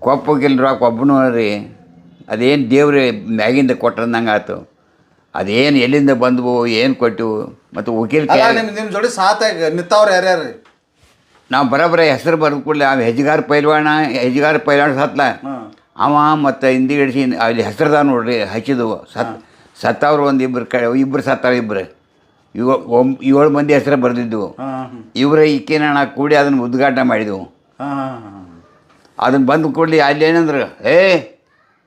ಕೊಪ್ಪಗಿಲ್ಲ ರೊಕ್ಕ ಒಬ್ಬನು ರೀ ಅದೇನು ದೇವ್ರಿ ಮ್ಯಾಗಿಂದ ಕೊಟ್ಟಂದಂಗೆ ಆಯ್ತು. ಅದೇನು ಎಲ್ಲಿಂದ ಬಂದವು ಏನು ಕೊಟ್ಟಿವು ಮತ್ತು ವಕೀಲ ನಿಮ್ಮ ಜೋಡಿ ಸಾಥ ನಿಂತವ್ರು ಯಾರ್ಯಾರು? ನಾವು ಬರೋಬ್ಬರ ಹೆಸರು ಬರೆದು ಕೂಡಲೇ ಅವ ಹೆಜ್ಗಾರ ಪೈಲ್ವಾಣ ಸತ್ಲ ಅವ ಮತ್ತು ಹಿಂದಿಗಡಿಸಿ ಅಲ್ಲಿ ಹೆಸರದ ನೋಡ್ರಿ ಹಚ್ಚಿದವು ಸತ್ತವ್ರು ಒಂದು ಇಬ್ಬರು ಸತ್ತವ್ರು ಇಬ್ಬರು 7 ಮಂದಿ ಹೆಸರು ಬರೆದಿದ್ದವು. ಇವರ ಈಕೇನ ಕೂಡಿ ಅದನ್ನು ಉದ್ಘಾಟನೆ ಮಾಡಿದೆವು. ಅದನ್ನು ಬಂದು ಕೂಡಲಿ ಅಲ್ಲಿ ಏನಂದ್ರೆ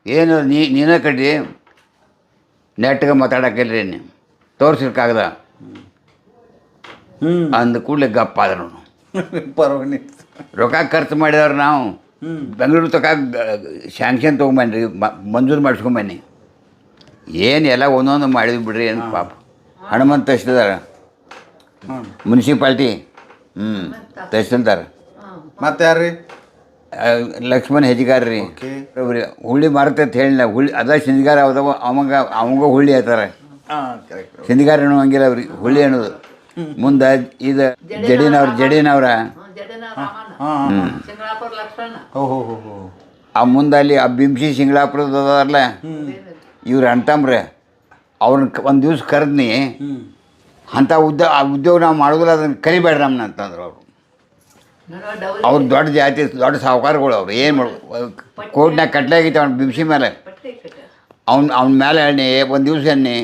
ಏನು ನೀನೇ ಕಟ್ಟಿ ನೆಟ್ಗೆ ಮಾತಾಡೋಕ್ಕಿಲ್ರಿ ನೀವು ತೋರಿಸಿರ್ಕಾಗದ ಅಂದ ಕೂಡಲೇ ಗಪ್ಪ ಆದ್ರು. ಪರವಾಗಿ ರೊಕ್ಕ ಖರ್ಚು ಮಾಡಿದವ್ರು ನಾವು ಬೆಂಗಳೂರು ತಕ ಶಾಂಕ್ಷನ್ ತೊಗೊಂಬನ್ರಿ ಮಂಜೂರು ಮಾಡಿಸ್ಕೊಂಬನ್ನಿ. ಏನು ಎಲ್ಲ ಒಂದೊಂದು ಮಾಡಿದ್ವಿ ಬಿಡ್ರಿ ಏನು ಪಾಪ. ಹನುಮಂತ ತಹಸೀಲ್ದಾರ ಮುನ್ಸಿಪಾಲ್ಟಿ ತಹಸೀಲ್ದಾರ್ ಮತ್ತೆ ಯಾರು ರೀ? ಲಕ್ಷ್ಮಣ್ ಹೆಜ್ಗಾರ ರೀ. ಹುಳ್ಳಿ ಮಾರುತ್ತೆ ಅಂತ ಹೇಳಿಲ್ಲ. ಅದ ಸಿಂಧಿಗಾರ ಅದಾವ ಅವಂಗ ಹುಳ್ಳಿ ಹೇಳ್ತಾರೆ. ಸಿಂಧಿಗಾರ ಅನ್ನುವಂಗಿಲ್ಲ ಅವ್ರಿಗೆ ಹುಳ್ಳಿ ಅನ್ನೋದು. ಮುಂದೆ ಇದು ಜಡಿನವ್ರ ಆ ಮುಂದೆ ಅಲ್ಲಿ ಆ ಬಿಂಸಿ ಸಿಂಗ್ಳಾಪುರದ ಅದಾರಲ್ಲ ಇವ್ರು ಅಂತಂಬ್ರೆ ಅವ್ರನ್ನ ಒಂದು ದಿವ್ಸ ಕರೆದ್ನಿ ಅಂಥ ಉದ್ಯೋಗ ನಾವು ಮಾಡೋದಿಲ್ಲ ಅದನ್ನು ಕರಿಬೇಡ್ರಿ ನಮ್ಮನ್ನ ಅಂತಂದ್ರು ಅವರು. ಅವ್ರು ದೊಡ್ಡ ಜಾತಿ ದೊಡ್ಡ ಸಾಹುಕಾರಗಳು ಅವ್ರು ಏನು ಮಾಡು ಕೋರ್ಟ್ನಾಗ ಕಟ್ಲಾಗಿತ್ತು ಅವ್ನ ಬಿಂಸಿ ಮೇಲೆ. ಅವ್ನ ಮೇಲೆ ಹೇಳಿ ಒಂದು ದಿವ್ಸ ಅನ್ನಿ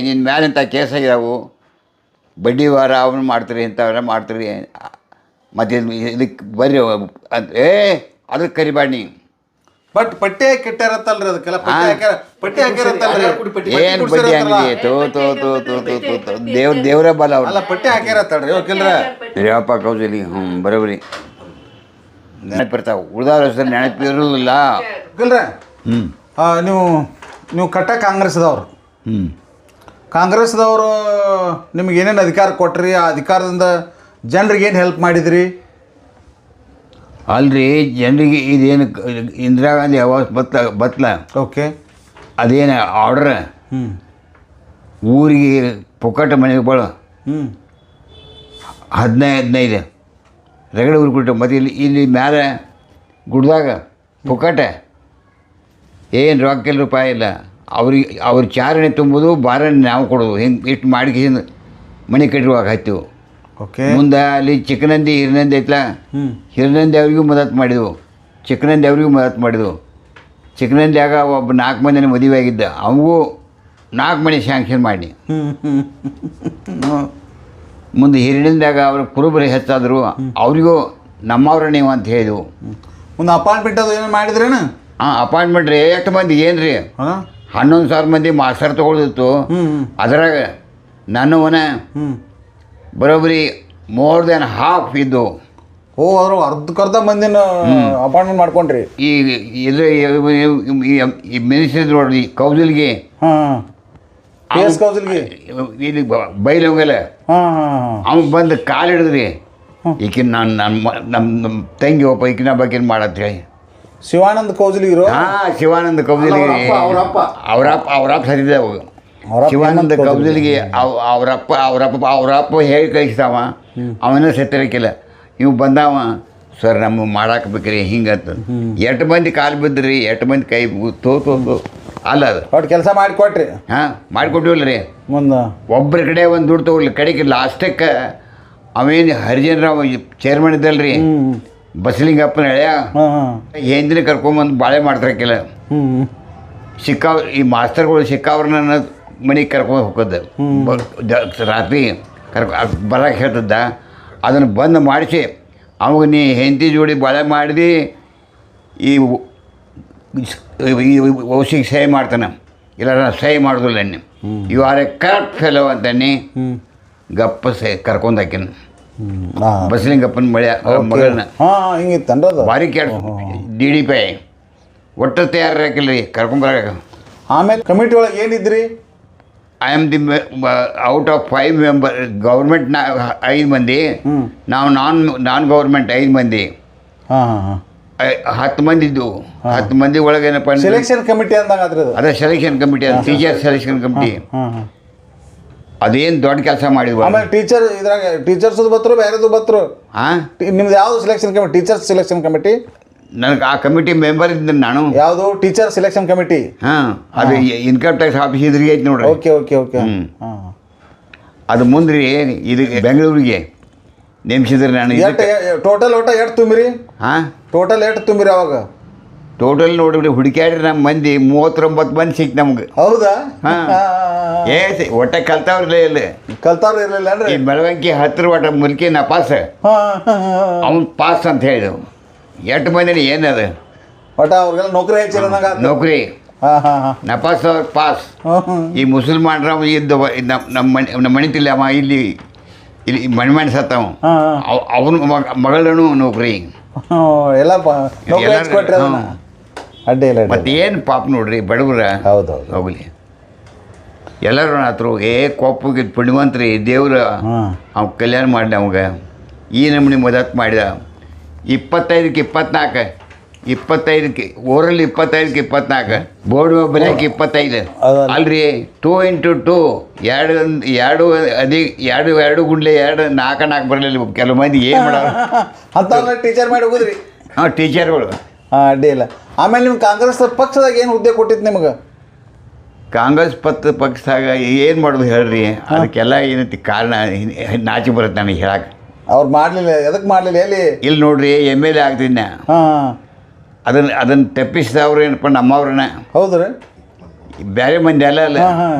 ನಿನ್ನ ಮೇಲೆ ಇಂಥ ಕೇಸ್ ಆಗಿದಾವು ಬಡ್ಡಿ ವಾರ ಅವನು ಮಾಡ್ತೀರಿ ಇಂಥವೆಲ್ಲ ಮಾಡ್ತೀರಿ ಮತ್ತು ಇದಕ್ಕೆ ಬರ್ರಿ ಅಂತ ಅದಕ್ಕೆ ಕರಿಬೇಡಿ. ಬಟ್ ಪಟ್ಟಿ ಹಾಕಿ ಇಟ್ಟಾರತ್ತಲ್ರಿ ಅದಕ್ಕೆಲ್ಲ ಪಟ್ಟಿ ಹಾಕಿರತ್ತಲ್ರಿ. ಏನು ಬಡ್ಡಿ ಹಂಗಿದೆ ದೇವ್ರ ಬಲ ಅಲ್ಲ ಪಟ್ಟಿ ಹಾಕಿರತ್ತಲ್ರಿ ವಕೀಲ್ರ ರೇವಪ್ಪ ಕೌಸಲಿ ಬರೋಬ್ರಿ ನೆನಪಿರ್ತಾವೆ. ಉಳ್ದವ್ರ ಹೆಸರು ನೆನಪಿರೋದಿಲ್ಲ ವಕೀಲ್ರ. ನೀವು ಕಟ್ಟ ಕಾಂಗ್ರೆಸ್ದವ್ರು. ಕಾಂಗ್ರೆಸ್ದವರು ನಿಮ್ಗೆ ಏನೇನು ಅಧಿಕಾರ ಕೊಟ್ರಿ? ಆ ಅಧಿಕಾರದಿಂದ ಜನರಿಗೆ ಏನು ಹೆಲ್ಪ್ ಮಾಡಿದ್ರಿ? ಅಲ್ರಿ ಜನರಿಗೆ ಇದೇನು ಇಂದಿರಾ ಗಾಂಧಿ ಆವಾಸ್ ಬತ್ಲ ಓಕೆ ಅದೇನು ಆರ್ಡ್ರ್ ಊರಿಗೆ ಪುಕ್ಕಟ ಮನೆಗಳು 15 ರಗಡೆ ಊರು ಕೊಟ್ಟು ಮತ್ತು ಇಲ್ಲಿ ಮ್ಯಾಲೆ ಗುಡ್ದಾಗ ಪುಕ್ಕಟ ಏನು ರೊಕ್ಕ ರೂಪಾಯಿ ಇಲ್ಲ. ಅವ್ರ ಚಾರಣೆ ತುಂಬೋದು ಬಾರಣೆ ನಾವು ಕೊಡೋದು ಹಿಂಗೆ ಇಷ್ಟು ಮಾಡಿಕಿಂದ ಮನೆ ಕಟ್ಟಿರುವಾಗ ಹತ್ತಿವು. ಓಕೆ ಮುಂದೆ ಅಲ್ಲಿ ಚಿಕ್ಕನಂದಿ ಹಿರನಂದಿ ಐತಲ್ಲ ಹಿರನಂದಿ ಅವ್ರಿಗೂ ಮದತ್ ಮಾಡಿದೆವು. ಚಿಕ್ಕನಂದಿ ಅವ್ರಿಗೂ ಮದತ್ ಮಾಡಿದೆವು. ಚಿಕ್ಕನಂದಿಯಾಗ ಒಬ್ಬ 4 ಮಂದಿನ ಮದುವೆ ಆಗಿದ್ದ ಅವಗೂ 4 ಮನೆ ಸ್ಯಾಂಕ್ಷನ್ ಮಾಡಿ. ಮುಂದೆ ಹಿರಿನಂದಾಗ ಅವ್ರ ಕುರುಬರು ಹೆಚ್ಚಾದರು ಅವರಿಗೂ ನಮ್ಮವ್ರ ನೀವು ಅಂತ ಹೇಳಿದೆವು. ಒಂದು ಅಪಾಯಿಂಟ್ಮೆಂಟ್ ಅದು ಏನೋ ಮಾಡಿದ್ರೇನು? ಅಪಾಯಿಂಟ್ಮೆಂಟ್ ರೀ ಎಷ್ಟು ಮಂದಿ ಏನು ರೀ 11,000 ಮಂದಿ ಮಾಸ್ತರ್ ತೊಗೊಳ್ದಿತ್ತು. ಅದ್ರಾಗ ನನ್ನವನ ಬರೋಬ್ಬರಿ ಮೋರ್ ದೆನ್ ಹಾಫ್ ಇದ್ದು. ಅವರು ಅರ್ಧಕ್ಕರ್ಧ ಮಂದಿನ ಅಪಾಯಿಂಟ್ಮೆಂಟ್ ಮಾಡ್ಕೊಂಡ್ರಿ. ಈ ಇದು ಮಿನಿಸ್ಟ್ರಿ ನೋಡ್ರಿ ಕೌಸಲ್ಗಿ ಕೌಸಲ್ಗಿ ಇಲ್ಲಿ ಬೈಲಂಗಲ್ಲ ಅವ್ನು ಬಂದು ಕಾಲು ಹಿಡಿದ್ರಿ ಈಕಿನ ನಮ್ಮ ತಂಗಿ ಒಬ್ಬ ಈಕಿನ ಬಗ್ಗೆ ಮಾಡತ್ತೆ ಹೇಳಿ ಶಿವಾನಂದ ಕೌಜಲಿಗಿರು. ಶಿವಾನಂದ ಕೌಜಲಿಗಿ ಅವ್ರಪ್ಪ ಸರಿದೆ ಅವಾಗ. ಶಿವಾನಂದ ಕೌಜಲಿಗಿ ಅವರಪ್ಪ ಹೇಳಿ ಕಳಿಸ್ತಾವ ಅವನ ಸತ್ತರಿಕಿಲ್ಲ. ಇವು ಬಂದಾವ ಸರ್ ನಮ್ಮ ಮಾಡಾಕಬೇಕ್ರಿ ಹಿಂಗಂತ 8 ಮಂದಿ ಕಾಲು ಬಿದ್ದ್ರಿ 8 ಮಂದಿ ಕೈ ತೋತು ಅಲ್ಲ ಅದು ಒಟ್ಟು ಕೆಲಸ ಮಾಡಿಕೊಟ್ರಿ. ಮಾಡಿಕೊಟ್ಟಿವಲ್ಲ ರೀ. ಮುಂದೆ ಒಬ್ಬರ ಕಡೆ ಒಂದು ದುಡ್ಡು ತೊಗೊಳ್ಳಿ ಕಡೆಗೆ ಲಾಸ್ಟಕ್ಕೆ ಅವೇನು ಹರಿಜನರಾವ್ ಚೇರ್ಮನ್ ಇದ್ದಲ್ರಿ ಬಸಲಿಂಗಪ್ಪನ ಹಳೆಯ ಹಿಂದಿನ ಕರ್ಕೊಂಬಂದು ಬಾಳೆ ಮಾಡ್ತಿರಕ್ಕಿಲ್ಲ. ಈ ಮಾಸ್ತರ್ಗಳು ಸಿಕ್ಕಾವ್ರನ್ನ ಮನೆಗೆ ಕರ್ಕೊಂಡು ಹೋಗೋದು ರಾತ್ರಿ ಬರಕ್ಕೆ ಹೇಳ್ತದ್ದ. ಅದನ್ನು ಬಂದ್ ಮಾಡಿಸಿ ಅವಾಗ ನೀ ಹೆಂಡತಿ ಜೋಡಿ ಬಾಳೆ ಮಾಡಿದಿ ಈ ಔಷಧಿಗೆ ಸಹಿ ಮಾಡ್ತಾನೆ ಇಲ್ಲ ನಾನು ಸಹಿ ಮಾಡೋದಿಲ್ಲ ನೀನು you are a corrupt fellow ಅಂತಾನೆ ಗಪ್ಪ ಕರ್ಕೊಂಡು ಹಾಕಿನ ಬಸಲಿಂಗಪ್ಪನ ಮಗಳನ್ನ ಹಿಂಗಿತ್ತನ್ರಿ ಅದು ಭಾರಿ ಕೆಟ್ಟ DDP ಒಟ್ಟು ತಯಾರಾಕಿಲ್ಲ ರೀ ಕರ್ಕೊಂಬರಾಗ. ಆಮೇಲೆ ಕಮಿಟಿ ಒಳಗೆ ಏನಿದ್ರಿ? I am the out of 5 member government 5 ಮಂದಿ ನಾವು ನಾನ್ ಗೌರ್ಮೆಂಟ್ 5 ಮಂದಿ ಹಾಂ ಹಾಂ ಹಾಂ 10 ಮಂದಿ ಇದ್ದವು 10 ಮಂದಿ ಒಳಗೆ ಏನಪ್ಪ ಸೆಲೆಕ್ಷನ್ ಕಮಿಟಿ ಅಂದಂಗಾದ್ರಿ ಅದು? ಅದೇ ಸೆಲೆಕ್ಷನ್ ಕಮಿಟಿ ಅದು ಟೀಚರ್ ಸೆಲೆಕ್ಷನ್ ಕಮಿಟಿ ಹಾಂ ಹಾಂ ಅದೇನು ದೊಡ್ಡ ಕೆಲಸ ಮಾಡಿದ್ವಿ. ಆಮೇಲೆ ಟೀಚರ್ ಇದ್ರಾಗ ಟೀಚರ್ಸ್ ಬತ್ರು ಬೇರೆದು ಬತ್ರು? ಹಾಂ ನಿಮ್ದು ಯಾವುದು selection committee? Teachers selection committee? ನನಗೆ ಆ ಕಮಿಟಿ ಮೆಂಬರ್ ಇದ್ದೀನಿ ನಾನು. ಯಾವುದು ಟೀಚರ್ ಸೆಲೆಕ್ಷನ್ ಕಮಿಟಿ? ಹಾಂ ಅದು ಇನ್ಕಮ್ ಟ್ಯಾಕ್ಸ್ ಆಫೀಸ್ ಇದ್ರಿಗೆ ಐತಿ ನೋಡ್ರಿ. ಓಕೆ ಓಕೆ ಓಕೆ ಹಾಂ ಅದು ಮುಂದ್ರಿ ಇದು ಬೆಂಗಳೂರಿಗೆ ನೇಮಿಸಿದ್ರಿ ನಾನು. ಟೋಟಲ್ ಒಟ್ಟು ಎಷ್ಟು ತುಂಬಿರಿ? ಹಾಂ ಟೋಟಲ್ ಎಷ್ಟು ತುಂಬಿರಿ ಅವಾಗ? ಟೋಟಲ್ ನೋಡಿಬಿಡಿ ಹುಡುಕ್ಯಾಡ್ರಿ ನಮ್ಮ ಮಂದಿ 39 ಮಂದಿ ಸಿಕ್ತು ನಮ್ಗೆ. ಹೌದಾ? ಹಾಂ ಒಟ್ಟ ಕಲ್ತಾವ್ರಲ್ಲ ಇಲ್ಲಿ ಕಲ್ತಾವ್ರು ಇರಲಿಲ್ಲ ಅಂದ್ರೆ ಈ ಬೆಳವಂಕಿ ಹತ್ತಿರ ಒಟ್ಟ ಮುಲ್ಕಿ ನಪಾಸ್ ಅವ್ನು ಪಾಸ್ ಅಂತ ಹೇಳಿದೆವು. 8 ಮಂದಿನ ಏನದು ಒಟ್ಟ ಅವ್ರಿಗೆಲ್ಲ ನೌಕರಿ ಹೆಚ್ಚಿರಂದಾಗ ನೌಕರಿ ಹಾಂ ಹಾಂ ಹಾಂ ನಪಾಸ್ ಅವ್ರ ಪಾಸ್. ಈ ಮುಸಲ್ಮಾನ್ರ ಇದ್ದ ನಮ್ಮ ಮಣಿತಿಲ್ಲ ಅವ ಇಲ್ಲಿ ಮಣ್ಮಣ್ ಸತ್ತವ ಅವನು ಮಗಳೂ ನೌಕರಿ ಎಲ್ಲ ನೌಕರಿ ಕೊಟ್ರಿ ಅಡ್ಡಿ ಇಲ್ಲ. ಮತ್ತೆ ಏನು ಪಾಪ ನೋಡ್ರಿ ಬಡವ್ರ. ಹೌದೌದು ಹೋಗ್ಲಿ ಎಲ್ಲರೂ ಆತರು ಕೊಪ್ಪಗೆ ಪುಣ್ಯವಂತ್ರಿ ದೇವ್ರ ಅವ್ ಕಲ್ಯಾಣ ಮಾಡಿ ಅವಾಗ ಈ ನಮೂನಿ ಮದತ್ ಮಾಡಿದ. 25ಕ್ಕೆ 24 25ಕ್ಕೆ ಓರಲ್ಲಿ 25ಕ್ಕೆ 24 ಬೋರ್ಡ್ ಬರೆಯಕ್ಕೆ 25 ಅಲ್ರಿ 2 × 2 2 ಗುಂಡ್ಲೆ 4 ಬರಲಿಲ್ಲ ಕೆಲವು ಮಂದಿ ಏನು ಮಾಡೋರು ಅಂತ ಟೀಚರ್ ಮಾಡಿ ಹೋಗುದ್ರಿ? ಹಾಂ ಟೀಚರ್ಗಳು. ಹಾಂ ಅಡ್ಡಿ ಇಲ್ಲ. ಆಮೇಲೆ ನಿಮ್ಮ ಕಾಂಗ್ರೆಸ್ ಪಕ್ಷದಾಗ ಏನು ಹುದ್ದೆ ಕೊಟ್ಟಿತ್ತು ನಿಮ್ಗೆ? ಕಾಂಗ್ರೆಸ್ ಪಕ್ಷದಾಗ ಏನು ಮಾಡೋದು ಹೇಳ್ರಿ ಅದಕ್ಕೆಲ್ಲ ಏನೈತಿ ಕಾರಣ ನಾಚಿ ಬರುತ್ತೆ ನನಗೆ ಹೇಳಕ್ಕೆ. ಅವ್ರು ಮಾಡಲಿಲ್ಲ, ಎದಕ್ಕೆ ಮಾಡಲಿಲ್ಲ? ಎಲ್ಲಿ ಇಲ್ಲಿ ನೋಡ್ರಿ MLA ಆಗ್ತೀನಿ ಹಾಂ ಅದನ್ನು ತಪ್ಪಿಸಿದವ್ರು ಏನಪ್ಪ ನಮ್ಮವ್ರನ್ನ. ಹೌದ್ರಿ? ಬೇರೆ ಮಂದಿ ಅಲ್ಲ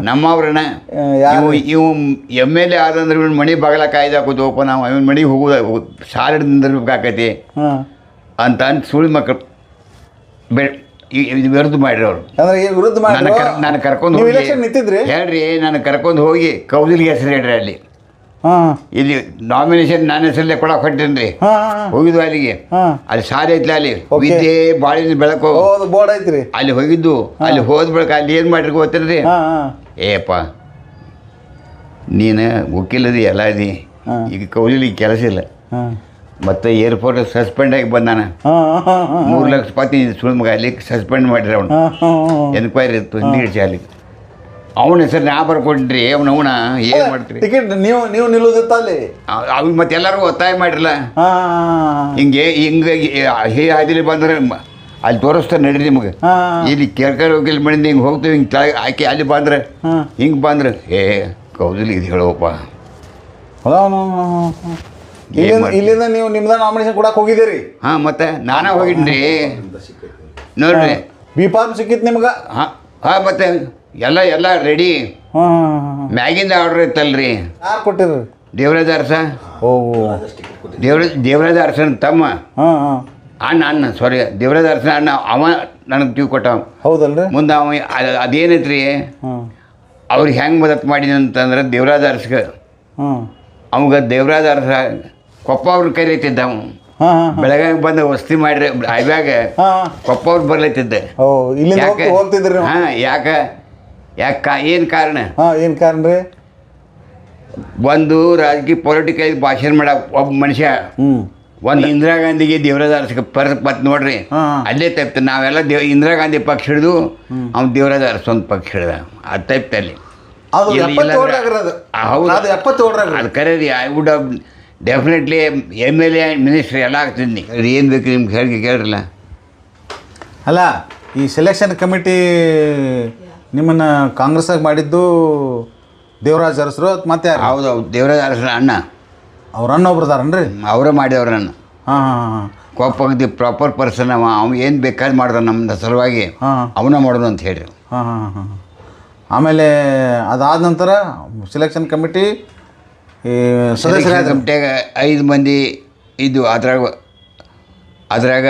ನಮ್ಮವ್ರನ್ನ. ಇವು MLA ಆದಂದ್ರೆ ಇವನು ಮನೆ ಬಾಗಲ ಕಾಯ್ದಾಕೋತವಪ್ಪ ನಾವು ಇವನ್ ಮನೆಗೆ ಹೋಗೋದು ಸಾಲಿಡ್ಬೇಕಾಕೈತಿ ಅಂತ ಸುಳ್ಳು ಮಕ್ಕಳು ವಿರುದ್ಧ ಮಾಡಿರೋರು. ವಿರುದ್ಧ ನಾನು ಕರ್ಕೊಂಡು ಹೋಗಿ ಹೇಳ್ರಿ ನಾನು ಕರ್ಕೊಂಡು ಹೋಗಿ ಕೌದಲಿಗೆ ಹೆಸರು ಹೇಳ್ರಿ ಅಲ್ಲಿ ಇಲ್ಲಿ ನಾಮಿನೇಷನ್ ನನ್ನ ಹೆಸರಲ್ಲೇ ಕೊಡಕ್ಕೆ ಹೊಂಟೇನಿ ರೀ. ಹೋಗಿದ್ವು ಅಲ್ಲಿಗೆ ಅಲ್ಲಿ ಸಾರಿ ಐತ್ಲ ಅಲ್ಲಿ ವಿದ್ಯೆ ಬಾಳಿನ ಬೆಳಕು ಬೋರ್ಡ್ ಐತ್ರಿ ಅಲ್ಲಿ ಹೋಗಿದ್ದು. ಅಲ್ಲಿ ಹೋದ ಬೆಳಕ ಅಲ್ಲಿ ಏನು ಮಾಡಿರಿ ಗೊತ್ತೇನ್ರಿ? ಏಪ್ಪ ನೀನು ವಕೀಲದಿ ಎಲ್ಲ ಅದಿ ಈಗ ಕೌಲಿಗೆ ಕೆಲಸ ಇಲ್ಲ ಮತ್ತು ಏರ್ಪೋರ್ಟ್ ಸಸ್ಪೆಂಡ್ ಆಗಿ ಬಂದಾನ 3 ಲಕ್ಷ ರೂಪಾಯಿ ಸುಳ್ಳು ಮಗ ಅಲ್ಲಿ ಸಸ್ಪೆಂಡ್ ಮಾಡಿರಿ ಅವನು ಎನ್ಕ್ವೈರಿ ಇತ್ತು ಹಿಂದಿಗಿಡ್ಸಿ ಅಲ್ಲಿ ಅವನ ಹೆಸರು ನಾ ಬರ್ಕೊಟ್ರಿ ಅವನ ಏನು ಮಾಡ್ತೀರಿ? ಟಿಕೆಟ್ ನೀವು ನಿಲ್ಲೋದಿತ್ತ ಅಲ್ಲಿ? ಅವಾಗ ಮತ್ತೆ ಎಲ್ಲರೂ ಒತ್ತಾಯ ಮಾಡಿರಲ್ಲ ಹಿಂಗೆ ಹಾದಿಲಿ ಬಂದ್ರೆ ಅಲ್ಲಿ ತೋರಿಸ್ತಾರೆ ನಡ್ರಿ ನಿಮಗೆ. ಇಲ್ಲಿ ಕೆರ್ಕರ್ ಹೋಗಿಲ್ ಮಾಡಿಂದ ಹಿಂಗೆ ಹೋಗ್ತೀವಿ ಹಿಂಗೆ ಕೆಳಗೆ ಆಕೆ ಅಲ್ಲಿ ಬಂದ್ರೆ ಹಿಂಗೆ ಬಂದ್ರೆ ಕೌದಲಿ ಇದು ಹೇಳೋಪ್ಪ. ಇಲ್ಲಿಂದ ನೀವು ನಿಮ್ದ ನಾಮಿನೇಷನ್ ಕೊಡಕ್ಕೆ ಹೋಗಿದ್ದೀರಿ? ಹಾಂ ಮತ್ತೆ ನಾನೇ ಹೋಗಿನ್ರಿ ನೋಡ್ರಿ. B.Pharm ಸಿಕ್ಕಿತ್ತು ನಿಮ್ಗೆ? ಹಾಂ ಮತ್ತೆ ಎಲ್ಲ ರೆಡಿ. ಮ್ಯಾಗಿಂದ ಆರ್ಡ್ರ್ ಇತ್ತಲ್ರಿ. ಯಾರು ಕೊಟ್ಟಿರಿ? ದೇವರಾಜ ಅರಸ. ದೇವರಾಜ ಅರಸನ ತಮ್ಮ ಅಣ್ಣ ಸಾರಿ ದೇವರಾಜ ಅರಸನ ಅಣ್ಣ ಅವ ನನಗೆ ಟ್ಯೂ ಕೊಟ್ಟ. ಹೌದಲ್ರಿ? ಮುಂದೆ ಅವ ಅದೇನೈತ್ರಿ ಅವ್ರಿಗೆ ಹೆಂಗೆ ಮದತ್ ಮಾಡಿದ ಅಂತಂದ್ರೆ ದೇವರಾಜ ಅರಸ್ಗೆ ಅವಾಗ ದೇವರಾಜ ಅರಸ ಕೊಪ್ಪ ಅವ್ರನ್ನ ಕರೀತಿದ್ದ. ಅವ ಬೆಳಗಾವಿ ಬಂದು ವಸ್ತಿ ಮಾಡ್ರಿ ಹೈವ್ಯಾಗ ಕೊಪ್ಪ ಅವ್ರು ಬರ್ಲತ್ತಿದ್ದೆ. ಹಾಂ ಯಾಕೆ ಏನು ಕಾರಣ? ಏನು ಕಾರಣ ರೀ? ಒಂದು ರಾಜಕೀಯ ಪೊಲಿಟಿಕಲ್ ಭಾಷಣ ಮಾಡ ಒಬ್ಬ ಮನುಷ್ಯ ಒಂದು ಇಂದಿರಾ ಗಾಂಧಿಗೆ ದೇವರಾಜ ಅರಸಕ್ಕೆ ಮತ್ತೆ ನೋಡ್ರಿ ಅಲ್ಲೇ ತಪ್ಪಿತು. ನಾವೆಲ್ಲ ಇಂದಿರಾ ಗಾಂಧಿ ಪಕ್ಷ ಹಿಡಿದು ಅವ್ನು ದೇವರಾಜ ಅರಸ ಒಂದು ಪಕ್ಷ ಹಿಡ್ದ ಅದು ತಪ್ಪಿತು ಅಲ್ಲಿ. ಹೌದು ಅದು ಕರೆ ರೀ. I would have definitely MLA ministry ಎಲ್ಲ ಆಗ್ತಿದ್ನಿ. ಏನು ಬೇಕು ನಿಮ್ಗೆ ಕೇಳ್ರಲ್ಲ. ಅಲ್ಲ ಈ ಸೆಲೆಕ್ಷನ್ ಕಮಿಟಿ ನಿಮ್ಮನ್ನು ಕಾಂಗ್ರೆಸ್ಸಾಗ ಮಾಡಿದ್ದು ದೇವರಾಜ ಅರಸರು ಮತ್ತೆ? ಹೌದು ದೇವರಾಜ ಅರಸನ ಅಣ್ಣ. ಅವ್ರ ಅಣ್ಣ ಒಬ್ರು ಅದಾರನ್ರಿ? ಅವರೇ ಮಾಡಿದವ್ರ ಅಣ್ಣ. ಹಾಂ ಕೊಪ್ಪಗದಿ ಪ್ರಾಪರ್ ಪರ್ಸನ್ ಅವ. ಅವ್ನು ಏನು ಬೇಕಾದ್ರೆ ಮಾಡ್ದ ನಮ್ಮ ಸಲುವಾಗಿ ಅವನ ಮಾಡೋದು ಅಂತ ಹೇಳಿ. ಹಾಂ ಆಮೇಲೆ ಅದಾದ ನಂತರ ಸೆಲೆಕ್ಷನ್ ಕಮಿಟಿ ಸೆಲೆಕ್ಷನ್ ಕಮಿಟಿಯಾಗ 5 ಮಂದಿ ಇದ್ದು ಅದ್ರಾಗ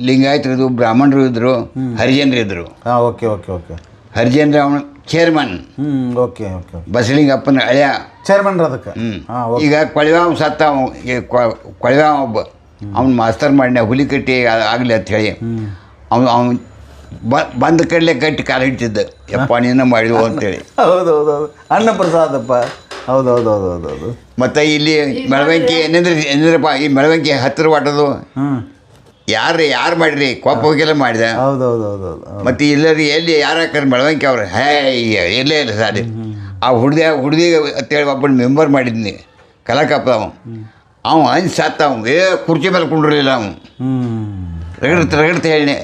ಲಿಂಗಾಯತರು ಬ್ರಾಹ್ಮಣರು ಇದ್ದರು, ಹರಿಜನರು ಇದ್ದರು. ಹಾಂ, ಓಕೆ ಓಕೆ ಓಕೆ. ಹರಿಜನರು ಅವನು ಚೇರ್ಮನ್, ಓಕೆ ಓಕೆ. ಬಸಲಿಂಗಪ್ಪನ ಹಳೆಯ ಚೇರ್ಮನ್ ಅದಕ್ಕೆ. ಹಾಂ, ಈಗ ಕೊಳಗಾವ್ ಸತ್ತ ಕೊಳಗಾವ್ ಒಬ್ಬ ಅವ್ನು ಮಾಸ್ತರ್ ಮಾಡಿನ ಹುಲಿ ಕಟ್ಟಿ ಆಗಲಿ ಅಂತ ಹೇಳಿ ಅವ್ನು ಬಂದ ಕಡಲೆ ಕಟ್ಟಿ ಕಾಲು ಹಿಡ್ತಿದ್ದ, ಯಪ್ಪ ನೀನು ಮಾಡಿದ್ವು ಅಂತೇಳಿ. ಹೌದೌದೌದು, ಅಣ್ಣ ಪ್ರಸಾದಪ್ಪ. ಹೌದೌದೌದೌದೌದು. ಮತ್ತು ಇಲ್ಲಿ ಮೆಳವಂಕಿ ಏನಂದ್ರಪ್ಪ, ಈ ಮೆಳವಂಕಿ ಹತ್ತಿರ ವಾಟದು ಯಾರು ಮಾಡಿರಿ ಕೊಪ್ಪ ಹೋಗಿಲ್ಲ ಮಾಡಿದೆ. ಹೌದೌದೌದೌದು. ಮತ್ತು ಇಲ್ಲರಿ ಎಲ್ಲಿ ಯಾರು ಹಾಕ್ತಾರೆ ಮೆಳವಂಕಿ ಅವ್ರು ಎಲ್ಲೇ ಇಲ್ಲ ಸಾರಿ. ಆ ಹುಡ್ದಿ ಅಂತೇಳಿ ಒಬ್ಬನ ಮೆಂಬರ್ ಮಾಡಿದ್ನಿ ಕಲಾಕಪ್ಪ. ಅವ ಹಂಚ್ ಸತ್ತ ಅವ್ನು ಕುರ್ಚಿ ಮೇಲೆ ಕುಂಡ್ರಲಿಲ್ಲ. ಅವನು ರಗಡ್ತ ಹೇಳಿ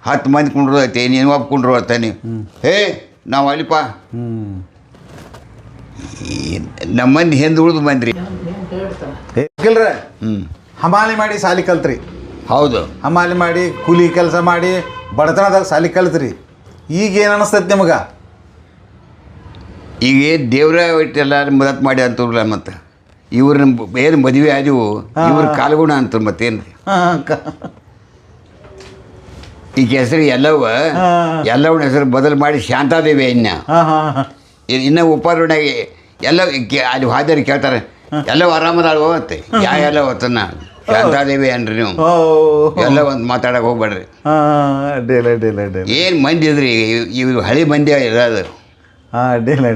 10 ಮಂದಿ ಕುಂಡ್ರು ಐತಿ, ನೀನು ಒಬ್ಬ ಕುಂಡ್ರು ಅಂತಾನೆ. ನಾವು ಅಲ್ಲಿಪ್ಪ ನಮ್ಮ ಮಂದಿ ಹಿಂದೆ ಉಳಿದು ಬಂದ್ರಿ. ಹೇಳ್ರಿ, ಹಮಾಲಿ ಮಾಡಿ ಸಾಲಿ ಕಲ್ತ್ರಿ. ಹೌದು, ಹಮಾಲಿ ಮಾಡಿ ಕೂಲಿ ಕೆಲಸ ಮಾಡಿ ಬಡತನದಾಗ ಸಾಲಿ ಕಲ್ತ್ರಿ. ಈಗ ಏನು ಅನಿಸ್ತೈತಿ ನಿಮಗೆ? ಈಗ ದೇವ್ರ ಒಟ್ಟು ಎಲ್ಲರೂ ಮದತ್ ಮಾಡಿ ಅಂತವ್ರಲ್ಲ. ಮತ್ತು ಇವ್ರನ್ನ ಏನು ಮದುವೆ ಆದವು ಇವ್ರ ಕಾಲ್ಗುಣ ಅಂತ ಮತ್ತೇನು ರೀ. ಈಗ ಹೆಸರು ಎಲ್ಲವನ್ನ ಹೆಸರು ಬದಲು ಮಾಡಿ ಶಾಂತಾದೇವಿ ಇನ್ನು ಉಪಾರಣೆಗೆ ಎಲ್ಲ ಅಲ್ಲಿ ಹಾಜರಿ ಕೇಳ್ತಾರೆ, ಎಲ್ಲವೂ ಆರಾಮದಾಳು ಅಂತೆ. ಎಲ್ಲ ಹೊತ್ತನ್ನ ಶಾಂತಾದೇವಿ ಅನ್ರಿ ನೀವು ಎಲ್ಲ ಒಂದು ಮಾತಾಡಕ್ಕೆ ಹೋಗ್ಬೇಡ್ರಿ. ಏನು ಮಂದಿ ಇದ್ರಿ ಇವ್ರು ಹಳಿ ಮಂದಿ ಇರೋದು. ಅಡ್ಡಿಲ್ಲ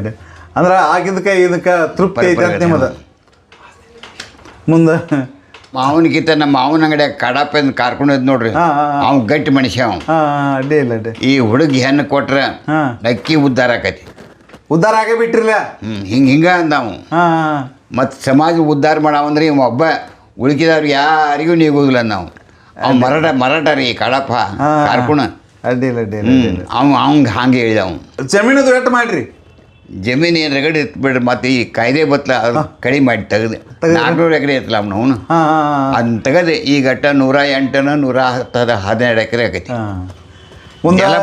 ಅಂದ್ರೆ ಆಗಿದ್ದಕ್ಕೆ ಇದಕ್ಕೆ ತೃಪ್ತಿ ಐತೆ ಅಂತ ನಿಮ್ಮದು. ಮುಂದೆ ಮಾವನಿಗಿಂತ ನಮ್ಮ ಮಾವನ ಅಂಗಡಿಯಾಗ ಕಡಪ ಅಂತ ಕಾರ್ಕೊಂಡಿದ್ ನೋಡ್ರಿ, ಅವ್ನು ಗಟ್ಟಿ ಮನುಷ್ಯ. ಅವ್ನು ಅಡ್ಡಿಲ್ಲ. ಈ ಹುಡುಗಿ ಹೆಣ್ಣು ಕೊಟ್ರೆ ಅಕ್ಕಿ ಉದ್ಧಾರ ಆಕತಿ. ಉದ್ಧಾರ ಆಗೇ ಬಿಟ್ಟಿರಲ್ಲ. ಹಿಂಗೆ ಅಂದ ಅವು. ಮತ್ತು ಸಮಾಜ ಉದ್ಧಾರ ಮಾಡವಂದ್ರೆ ಇವ ಒಬ್ಬ, ಉಳ್ಕಿದವ್ರಿಗೆ ಯಾರಿಗೂ ನೀಗೋದಿಲ್ಲ ನಾವು. ಅವ್ನು ಮರಾಠ ರೀ ಕಡಪ ಕಾರ್ಕುಣ. ಅಡ್ಡಿಲ್ಲ. ಅವ್ಗೆ ಹಾಗೆ ಹೇಳಿದ. ಅವ್ನು ಜಮೀನದು ರೇಟ್ ಮಾಡಿರಿ. ಜಮೀನು ಏನು ರಗಡೆ ಎತ್ಬಿಡ್ರಿ. ಮತ್ತು ಈ ಕಾಯ್ದೆ ಬತ್ತಲ ಅದು ಕಡಿಮೆ ಮಾಡಿ ತೆಗೆದು 400 ಎಕರೆ ಐತಲ್ಲ ಅವನು ಅದನ್ನ ತೆಗೆದು ಈಗ 108 112 ಎಕರೆ ಆಕೈತಿ. ಮುಂದೆ ಎಲ್ಲ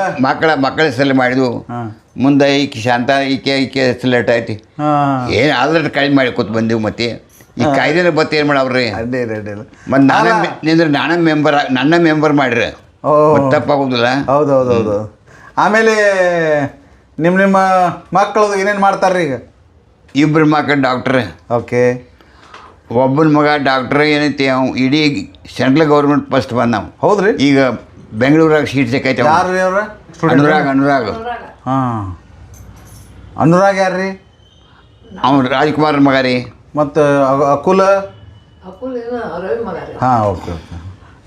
ಮಕ್ಕಳ ಹೆಸರಲ್ಲಿ ಮಾಡಿದ್ವು. ಮುಂದೆ ಈಕೆ ಶಾಂತ ಈಕೆ ಹೆಸರು ಐತಿ. ಏನು ಆದ್ರೆ ಕಡಿಮೆ ಮಾಡಿ ಕೂತ್ ಬಂದೆವು. ಮತ್ತೆ ಈ ಕಾಯ್ದೆನ ಬತ್ತು ಏನು ಮಾಡವ್ರಿ. ಮತ್ತು ನನ್ನ ಮೆಂಬರ್ ಮಾಡ್ರಿ, ತಪ್ಪಾಗೋದಿಲ್ಲ. ಹೌದೌದೌದು. ಆಮೇಲೆ ನಿಮ್ಮ ಮಕ್ಕಳದು ಏನೇನು ಮಾಡ್ತಾರ್ರಿ ಈಗ? ಇಬ್ಬರು ಮಕ್ಕಳು ಡಾಕ್ಟ್ರ್. ಓಕೆ. ಒಬ್ಬನ ಮಗ ಡಾಕ್ಟ್ರ್ ಏನೈತಿ, ಅವ್ನು ಇಡೀ ಸೆಂಟ್ರಲ್ ಗೌರ್ಮೆಂಟ್ ಫಸ್ಟ್ ಬಂದವು. ಹೌದ್ರಿ? ಈಗ ಬೆಂಗಳೂರಾಗ ಸೀಟ್ ಸಿಕ್ಕೈತೆ. ಯಾರು ರೀ ಅವ್ರ? ಅನುರಾಗ್. ಹಾಂ, ಅನುರಾಗ್ ಯಾರು ರೀ? ಅವ್ನು ರಾಜ್ಕುಮಾರ್ ಮಗ ರೀ. ಮತ್ತು ಅಕುಲ? ಹಾಂ, ಓಕೆ ಓಕೆ.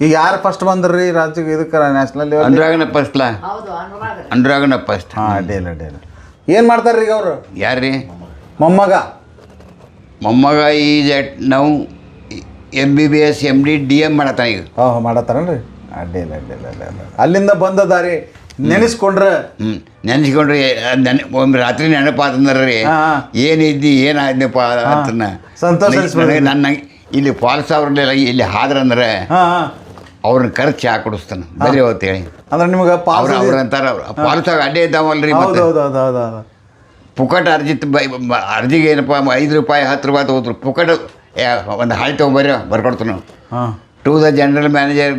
ಈಗ ಯಾರು ಫಸ್ಟ್ ಬಂದ್ರಿ ರಾಜ್ಯಕ್ಕೆ ಇದಕ್ಕೆ ನ್ಯಾಷನಲ್ ಲೆವೆಲ್? ಅನುರಾಗನ ಫಸ್ಟ್ಲ. ಅನುರಾಗನ ಫಸ್ಟ್. ಹಾಂ, ಅಡ್ಡಿಲ್ಲ. ಏನು ಮಾಡ್ತಾರ್ರಿ ಈಗ ಅವರು? ಯಾರು ರೀ? ಮೊಮ್ಮಗ ಈಸ್ ಎಟ್ ನಾವು MBBS MD DM ಮಾಡತ್ತಾನ ಈಗ. ಮಾಡತ್ತಾರನ್ರಿ? ಅಡ್ಡಿಲ್ಲ. ಅಲ್ಲಿಂದ ಬಂದ ದಾರಿ ನೆನೆಸ್ಕೊಂಡ್ರೆ ಒಂದು ರಾತ್ರಿ ನೆನಪಾತಂದ್ರೆ ರೀ, ಏನಿದ್ದಿ ಏನಾದ್ನಪ್ಪ ಅಂತನ್ನ ಸಂತೋಷ. ನನ್ನ ಇಲ್ಲಿ ಫಾಲ್ಸ್ ಅವ್ರನ್ನೆಲ್ಲ ಇಲ್ಲಿ ಹಾದ್ರಂದ್ರೆ ಅವ್ರನ್ನ ಖರ್ಚು ಚಾ ಕುಡಿಸ್ತಾನೆ ಬರೀ ಹೇಳಿ. ಅಂದ್ರೆ ನಿಮ್ಗೆ ಅವ್ರು ಅಂತಾರ ಫಾಲ್ಸಾಗ ಅಡ್ಡೆ ಇದ್ದಾವಲ್ರಿ. ಪುಕಟ್ ಅರ್ಜಿಗೆ ಏನಪ್ಪ 5 ರೂಪಾಯಿ 10 ರೂಪಾಯಿ ತಗೋದ್ರು. ಪುಕಟ್ ಒಂದು ಹಾಳಿ ತೊಗೊಂಬರ್ರಿ ಬರ್ಕೊಡ್ತಾನೆ. To the general manager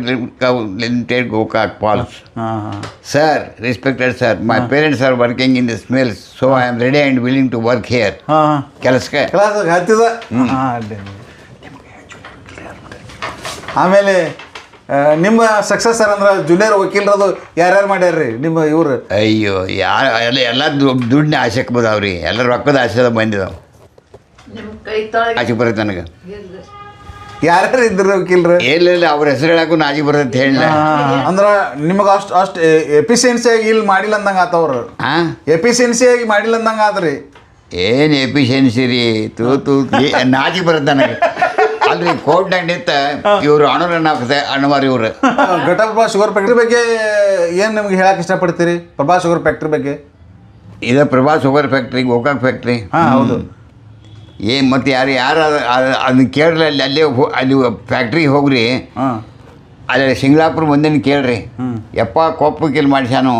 limited Gokak Falls. Sir, respected sir, my parents are working in this mill, so I am ready and willing to work here. ಕೆಲಸಕ್ಕೆ ಹತ್ತಿದ. ಆಮೇಲೆ ನಿಮ್ಮ ಸಕ್ಸಸ್ಸರ್ ಅಂದ್ರೆ ಜೂನಿಯರ್ ವಕೀಲರದು ಯಾರ್ಯಾರು ಮಾಡ್ಯಾರ್ರಿ ನಿಮ್ಮ ಇವ್ರು? ಅಯ್ಯೋ ಎಲ್ಲ ದುಡ್ಡಿನ ಆಸೆಗೆ ಬಂದಾವ್ರಿ. ಎಲ್ಲ ರೊಕ್ಕದ ಆಸೆದ ಬಂದಿದ್ದಾವೆ. ಆಸೆ ಬರುತ್ತೆ ನನಗೆ. ಯಾರ್ಯಾರು ಇದ್ರು ವಕೀಲರು? ಇಲ್ಲ ಅವ್ರ ಹೆಸರು ಹೇಳಕ್ಕೂ ನಾಚಿಕೆ ಬರುತ್ತೆ ಅಂತ ಹೇಳಿಲ್ಲ. ಅಂದ್ರೆ ನಿಮಗೆ ಅಷ್ಟು ಎಫಿಷಿಯನ್ಸಿಯಾಗಿ ಇಲ್ಲಿ ಮಾಡಿಲ್ಲ ಅಂದಂಗೆ ಆತವ್ರು. ಎಫಿಷಿಯನ್ಸಿಯಾಗಿ ಮಾಡಿಲ್ಲ ಅಂದಂಗೆ ಆದ್ರಿ. ಏನು ಎಫಿಷಿಯನ್ಸಿ ರೀ? ತೂ ನಾಚಿಕೆ ಬರುತ್ತೆ ನನಗೆ. ಅಲ್ರಿ ಕೋರ್ಟ್ನಾಗ ನಿಂತ ಇವರು ಅಣ್ಣವಾರಿ ಇವರು. ಘಟಪ್ರಭಾ ಶುಗರ್ ಫ್ಯಾಕ್ಟ್ರಿ ಬಗ್ಗೆ ಏನು ನಿಮ್ಗೆ ಹೇಳಕ್ಕೆ ಇಷ್ಟಪಡ್ತೀರಿ? ಪ್ರಭಾ ಶುಗರ್ ಫ್ಯಾಕ್ಟ್ರಿ ಬಗ್ಗೆ. ಇದು Prabha sugar factory, Gokak factory. ಹೌದು. ಮತ್ತು ಯಾರು ಅದನ್ನ ಕೇಳ್ರಿ. ಅಲ್ಲಿ ಫ್ಯಾಕ್ಟ್ರಿಗೆ ಹೋಗ್ರಿ. ಅಲ್ಲಿ ಸಿಂಗ್ಲಾಪುರ ಮುಂದಿನ ಕೇಳ್ರಿ. ಯಪ್ಪ ಕೊಪ್ಪಕ್ಕಿಲ್ ಮಾಡಿಸ್ಯಾನು,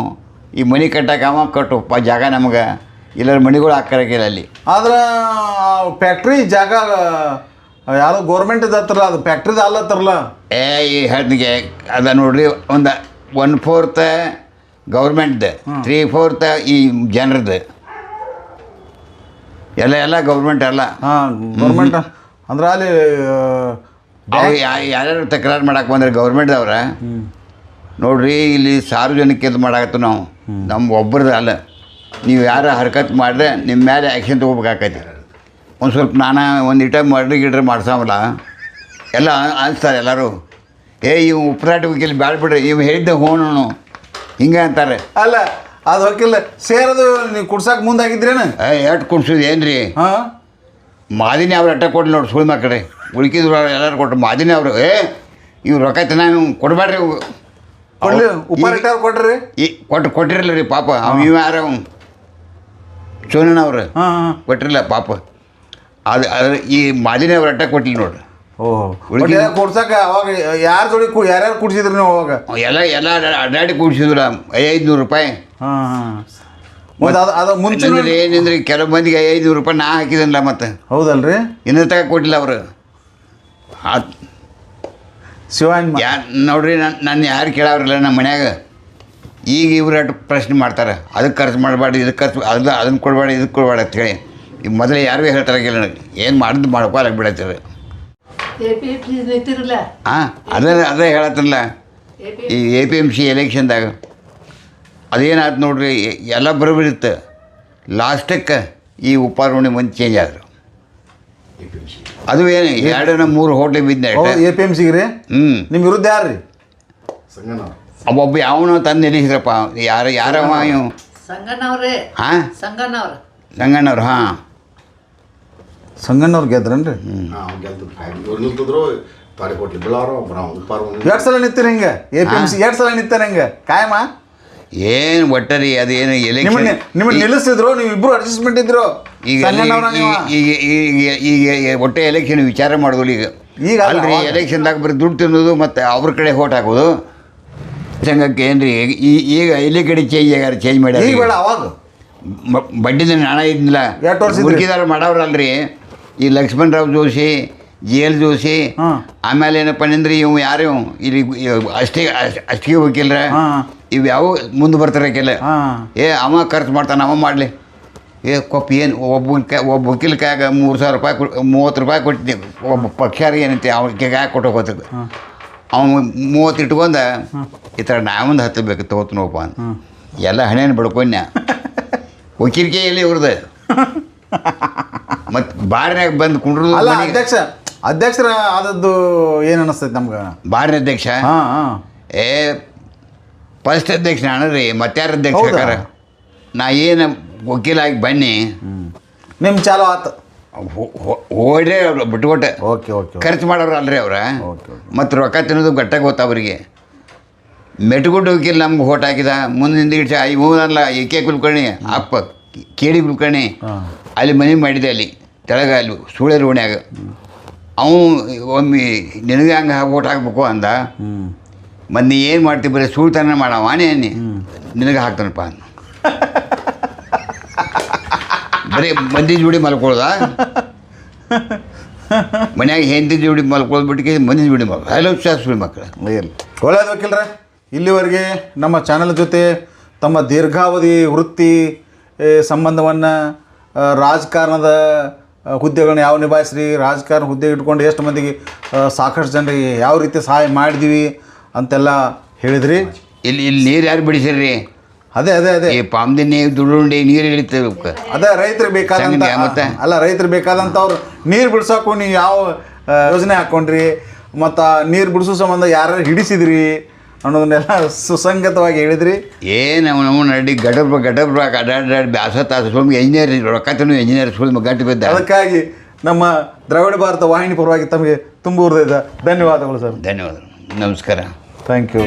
ಈ ಮನೆ ಕಟ್ಟಕ್ಕೆ ಅವ ಕಟ್ಟುಪ್ಪ ಜಾಗ ನಮಗೆ, ಇಲ್ಲರ ಮನೆಗಳು ಹಾಕರಕ್ಕಿಲ್ಲ ಅಲ್ಲಿ. ಆದ್ರೆ ಫ್ಯಾಕ್ಟ್ರಿ ಜಾಗ ಯಾವ್ದೋ ಗೌರ್ಮೆಂಟ್ ಹತ್ರಲ್ಲ ಅದು ಫ್ಯಾಕ್ಟ್ರಿದ ಅಲ್ಲತ್ತರಲ್ಲ. ಈ ಹೇಳ್ತಿಗೆ ಅದ ನೋಡ್ರಿ ಒಂದು 1/4 ಗೌರ್ಮೆಂಟ್ದು 3/4 ಈ ಜನರದ್ದು ಎಲ್ಲ ಗೌರ್ಮೆಂಟ್ ಅಲ್ಲ. ಹಾಂ ಗೌರ್ಮೆಂಟ್ ಅಂದ್ರೆ ಅಲ್ಲಿ ಅವು ಯಾರ್ಯಾರು ತಕರಾರು ಮಾಡಕ್ಕೆ ಬಂದ್ರೆ ಗೌರ್ಮೆಂಟ್ದವ್ರ ನೋಡ್ರಿ ಇಲ್ಲಿ ಸಾರ್ವಜನಿಕ ಇದು ಮಾಡಾಕತ್ತು ನಾವು ನಮ್ಮ ಒಬ್ಬರದ್ದು ಅಲ್ಲ. ನೀವು ಯಾರು ಹರ್ಕತ್ ಮಾಡಿದ್ರೆ ನಿಮ್ಮ ಮೇಲೆ ಆ್ಯಕ್ಷನ್ ತೊಗೋಬೇಕಾಕೈತಿ. ಒಂದು ಸ್ವಲ್ಪ ನಾನು ಒಂದು ಗಿಡ್ರಿ ಮಾಡ್ಸೋಮಲ್ಲ ಎಲ್ಲ ಅನಿಸ್ತಾರೆ ಎಲ್ಲರೂ. ಇವು ಉಪ್ರಾಟ ವಕೀಲ್ ಬ್ಯಾಡ ಬಿಡ್ರಿ, ಇವು ಹೇಳಿದ್ದೆ ಹೋಣು ಹಿಂಗೆ ಅಂತಾರೆ. ಅಲ್ಲ ಅದು ವಕೀಲ ಸೇರೋದು ನೀವು ಕುಡ್ಸಕ್ಕೆ ಮುಂದಾಗಿದ್ರೇನು? ಎಷ್ಟು ಕುಡ್ಸೋದು ಏನು ರೀ? ಹಾಂ ಮಾದಿನಿ ಅವ್ರು ಅಟ್ಟ ಕೊಟ್ಟು ನೋಡಿ ಸುಳ್ಳು ಮಕ್ಕಳೇ ಉಳ್ಕಿದ್ರು ಎಲ್ಲರೂ ಕೊಟ್ಟರು. ಮಾದಿನಿ ಅವರು ಇವ್ರು ರೊಕ್ಕ ನಾವು ಕೊಡಬೇಡ್ರಿ. ಕೊಡ್ಲಿ ಉಪ್ಪಾರ ಕೊಟ್ರಿ ಕೊಟ್ಟಿರಲ್ಲ ರೀ ಪಾಪ. ಇವು ಯಾರು ಸೋನಣ್ಣವ್ರು ಹಾಂ ಕೊಟ್ಟಿರಲ್ಲ ಪಾಪ. ಅದು ಈ ಮಾದಿನಿ ಅವ್ರು ಅಟ್ಟ ಕೊಟ್ಟಿಲ್ಲ ನೋಡ್ರಿ. ಓಹೋ ಕೊಡ್ಸಕ್ಕೆ ಅವಾಗ ಯಾರ್ಯಾರು ಕುಡ್ಸಿದ್ರಿ ನೀವು ಅವಾಗ? ಎಲ್ಲ ಅಡ್ಡಾಡಿ ಕೂಡಿಸಿದ್ರ 500 ರೂಪಾಯಿ. ಹಾಂ ಅದು ಮುಂಚೆ ಏನಂದ್ರೆ ಕೆಲವು ಮಂದಿಗೆ 500 ರೂಪಾಯಿ ನಾ ಹಾಕಿದನಲ್ಲ ಮತ್ತೆ. ಹೌದಲ್ರಿ? ಇನ್ನೂ ತಗ ಕೊಟ್ಟಿಲ್ಲ ಅವರು. ನೋಡ್ರಿ ನನ್ನ ಯಾರು ಕೇಳವ್ರಲ್ಲ ನಮ್ಮ ಮನ್ಯಾಗ. ಈಗ ಇವ್ರು ಅಟ್ಟು ಪ್ರಶ್ನೆ ಮಾಡ್ತಾರೆ, ಅದಕ್ಕೆ ಖರ್ಚು ಮಾಡಬೇಡಿ, ಇದಕ್ಕೆ ಖರ್ಚು ಅದನ್ನು ಕೊಡಬೇಡಿ, ಇದಕ್ಕೆ ಕೊಡಬೇಡ ಅಂತೇಳಿ. ಈಗ ಮೊದಲೇ ಯಾರಿಗೂ ಹೇಳ್ತಾರಾಗಿಲ್ಲ ನನಗೆ ಏನು ಮಾಡಿದ್ದು ಮಾಡ್ಕೊಳಕ್ಕೆ ಬಿಡತ್ತೀರಿ. ಹಾಂ ಅದೇ ಹೇಳತ್ತಲ್ಲ ಈ APMC ಎಲೆಕ್ಷನ್ದಾಗ ಅದೇನಾಯ್ತು ನೋಡ್ರಿ. ಎಲ್ಲ ಬರೋಬಿರುತ್ತೆ. ಲಾಸ್ಟಕ್ಕೆ ಈ ಉಪ್ಪಾರೋಣಿ ಮಂದಿ ಚೇಂಜ್ ಆದರು. ಅದು ಏನು 2-3 ಹೋಟ್ಲಿಗೆ ಬಿದ್ದ APMC ರೀ. ನಿಮ್ಮ ವಿರುದ್ಧ ಯಾರು ರೀ? ಒಬ್ಬ ಯಾವನೋ ತಂದು ನಿಲ್ಲಿಸಿದ್ರಪ್ಪ. ಯಾರವ ಇವು? ಹಾಂ ಸಂಗಣ್ಣವ್ರು. ಹಾಂ ಸಂಗಣ್ಣವ್ರು ಗೆದ್ರನ್ರಿ? ಎರಡು ಸಲ ನಿಂತೀರಿ ಹಿಂಗೆ APMC? 2 ಸಲ ನಿಂತಾರ ಹಿಂಗೆ ಕಾಯಮ್ಮ? ಏನು ಒಟ್ಟರಿ ಅದೇನು ಎಲೆಕ್ಷನ್ ನಿಮ್ಮನ್ನು ನಿಲ್ಲಿಸ್ತಿದ್ರು, ನೀವು ಇಬ್ಬರು ಅಡ್ಜಸ್ಟ್ಮೆಂಟ್ ಇದ್ರು. ಈಗ ಒಟ್ಟೆ ಎಲೆಕ್ಷನ್ ವಿಚಾರ ಮಾಡೋದು ಈಗ ಅಲ್ರಿ. ಎಲೆಕ್ಷನ್ದಾಗ ಬರೀ ದುಡ್ಡು ತಿನ್ನೋದು ಮತ್ತು ಅವ್ರ ಕಡೆ ಓಟ್ ಹಾಕೋದು ಸಂಘಕ್ಕೆ ಏನು ರೀ. ಈಗ ಎಲ್ಲಿ ಕಡೆ ಚೇಂಜ್ ಮಾಡ್ಯಾರ. ಅವಾಗ ಬಡ್ಡಿದ ನಾಣ ಇದ್ದಿಲ್ಲ, ಹುಡುಕಿದಾರ ಮಾಡವ್ರಲ್ರಿ. ಈ ಲಕ್ಷ್ಮಣರಾವ್ ಜೋಶಿ, JL ಜೋಶಿ, ಆಮೇಲೆ ಏನಪ್ಪ ಅಂದ್ರೆ ಇವು ಯಾರು ಇಲ್ಲಿ ಅಷ್ಟಿಗೆ ವಕೀಲ್ರ ಇವು ಯಾವ ಮುಂದೆ ಬರ್ತಾರಕ್ಕೆಲ್ಲ. ಅವ ಖರ್ಚು ಮಾಡ್ತಾನೆ, ಅವ ಮಾಡಲಿ. ಏನು ಒಬ್ಬ ವಕೀಲ ಕೈಯಾಗ 3,000 ರೂಪಾಯಿ 30 ರೂಪಾಯಿ ಕೊಟ್ಟಿದ್ದೀವಿ. ಒಬ್ಬ ಪಕ್ಷಾರಿಗೆ ಏನಂತೆ ಅವ್ರಿಗೆ ಯಾಕೆ ಕೊಟ್ಟೋಗೋತದೆ. ಅವನು 30 ಇಟ್ಕೊಂಡ ಈ ಥರ ನಾವೊಂದು 10 ಬೇಕು ತೊಗೋತನೋಪ್ಪ ಅಂತ ಎಲ್ಲ ಹಣೆಯನ್ನು ಬಡ್ಕೊಂಡ ವಕೀಲಿಕೆ ಎಲ್ಲಿ ಇವ್ರದ್ದು. ಮತ್ತು ಬಾರಿನಾಗ ಬಂದು ಕುಂಡ್ರದು. ಅಧ್ಯಕ್ಷರ ಆದದ್ದು ಏನು ಅನ್ನಿಸ್ತೈತೆ ನಮ್ಗೆ? ಬಾರಿನ ಅಧ್ಯಕ್ಷ ಫಸ್ಟ್ ಅಧ್ಯಕ್ಷ ಅಣ್ಣ ಮತ್ತಾರ ಅಧ್ಯಕ್ಷ ಹಾಕಾರ. ನಾ ಏನು ವಕೀಲಾಗಿ ಬನ್ನಿ ನಿಮ್ಮ ಚಾಲು ಆತು ಓಡ್ರೆ ಅವ್ರು ಬಿಟ್ಕೊಟ್ಟೆ. ಖರ್ಚು ಮಾಡೋರು ಅಲ್ರಿ ಅವ್ರ. ಮತ್ತು ರೊಕ್ಕ ತಿನ್ನೋದು ಗಟ್ಟಾಗ ಗೊತ್ತ ಅವರಿಗೆ. ಮೆಟ್ಗುಡ್ಡ ವಕೀಲ್ ನಮ್ಗೆ ಓಟ್ ಹಾಕಿದ. ಮುಂದಿನ ಇಡ್ಸ ಇವನಲ್ಲ AK ಕುಲ್ಕರ್ಣಿ ಅಪ್ಪ KD ಕುಲ್ಕರ್ಣಿ ಅಲ್ಲಿ ಮನೆ ಮಾಡಿದೆ. ಅಲ್ಲಿ ತೆಳಗ ಅಲ್ಲಿ ಸುಳ್ಳೆರು ಓಣ್ಯಾಗ ಅವನು ಒಮ್ಮೆ ನಿನಗೆ ಹಂಗೆ ಓಟ್ ಹಾಕ್ಬೇಕು ಅಂದ. ಮಂದಿ ಏನು ಮಾಡ್ತೀವಿ ಬರೀ ಸುಳ್ತಾನ ಮಾಡವ ಅನ್ನಿ ನಿನಗೆ ಹಾಕ್ತಾನಪ್ಪ ಅಂದ. ಬರೀ ಮಂದಿ ಜೋಡಿ ಮಲ್ಕೊಳ್ಳೋದ ಮನ್ಯಾಗ ಹೆಂಡತಿ ಜೋಡಿ ಮಲ್ಕೊಳ್ಳೋದು ಬಿಟ್ಟಿಗೆ ಮಂದಿ ಜೋಡಿ ಸುಳ್ಳು ಮಕ್ಕಳು. ಒಳ್ಳೆಯದು ವಕೀಲ್ರೆ, ಇಲ್ಲಿವರೆಗೆ ನಮ್ಮ ಚಾನಲ್ ಜೊತೆ ತಮ್ಮ ದೀರ್ಘಾವಧಿ ವೃತ್ತಿ ಸಂಬಂಧವನ್ನು, ರಾಜಕಾರಣದ ಹುದ್ದೆಗಳನ್ನ ಯಾವ ನಿಭಾಯಿಸ್ರಿ, ರಾಜಕಾರಣ ಹುದ್ದೆ ಇಟ್ಕೊಂಡು ಎಷ್ಟು ಮಂದಿಗೆ ಸಾಕಷ್ಟು ಜನರಿಗೆ ಯಾವ ರೀತಿ ಸಹಾಯ ಮಾಡಿದ್ವಿ ಅಂತೆಲ್ಲ ಹೇಳಿದ್ರಿ. ಇಲ್ಲಿ ನೀರು ಯಾರು ಬಿಡಿಸಿರ್ರಿ? ಅದೇ ಈ ಪಾಮ್ದಿ ನೀರು ದುಡ್ಡುಂಡಿ ನೀರು ಇಳಿತೇವೆ. ಅದೇ ರೈತರಿಗೆ ಬೇಕಾದಂಥ ಅಲ್ಲ, ರೈತರಿಗೆ ಬೇಕಾದಂಥವ್ರು ನೀರು ಬಿಡ್ಸೋಕ್ಕೂ ನೀವು ಯಾವ ಯೋಜನೆ ಹಾಕ್ಕೊಂಡ್ರಿ ಮತ್ತು ನೀರು ಬಿಡಿಸೋ ಸಂಬಂಧ ಯಾರು ಹಿಡಿಸಿದ್ರಿ ಅನ್ನೋದನ್ನೆಲ್ಲ ಸುಸಂಗತವಾಗಿ ಹೇಳಿದ್ರಿ. ನಮ್ಮ ನಡಿ ಗಡಬ್ರ ಅಡ್ಡಾಡಿ ಬ್ಯಾಸತ್ತ ಸುಳ್ಳು ಇಂಜಿನಿಯರ್ ರೊಕ್ಕತನು ಇಂಜಿನಿಯರ್ ಸುಳ್ಳು ಗಟ್ಟಿ ಬಿದ್ದ. ಅದಕ್ಕಾಗಿ ನಮ್ಮ ದ್ರಾವಿಡ ಭಾರತ ವಾಹಿನಿ ಪರವಾಗಿ ತಮಗೆ ತುಂಬ ಹೃದಯದ ಧನ್ಯವಾದಗಳು ಸರ್. ಧನ್ಯವಾದಗಳು, ನಮಸ್ಕಾರ, ಥ್ಯಾಂಕ್ ಯು.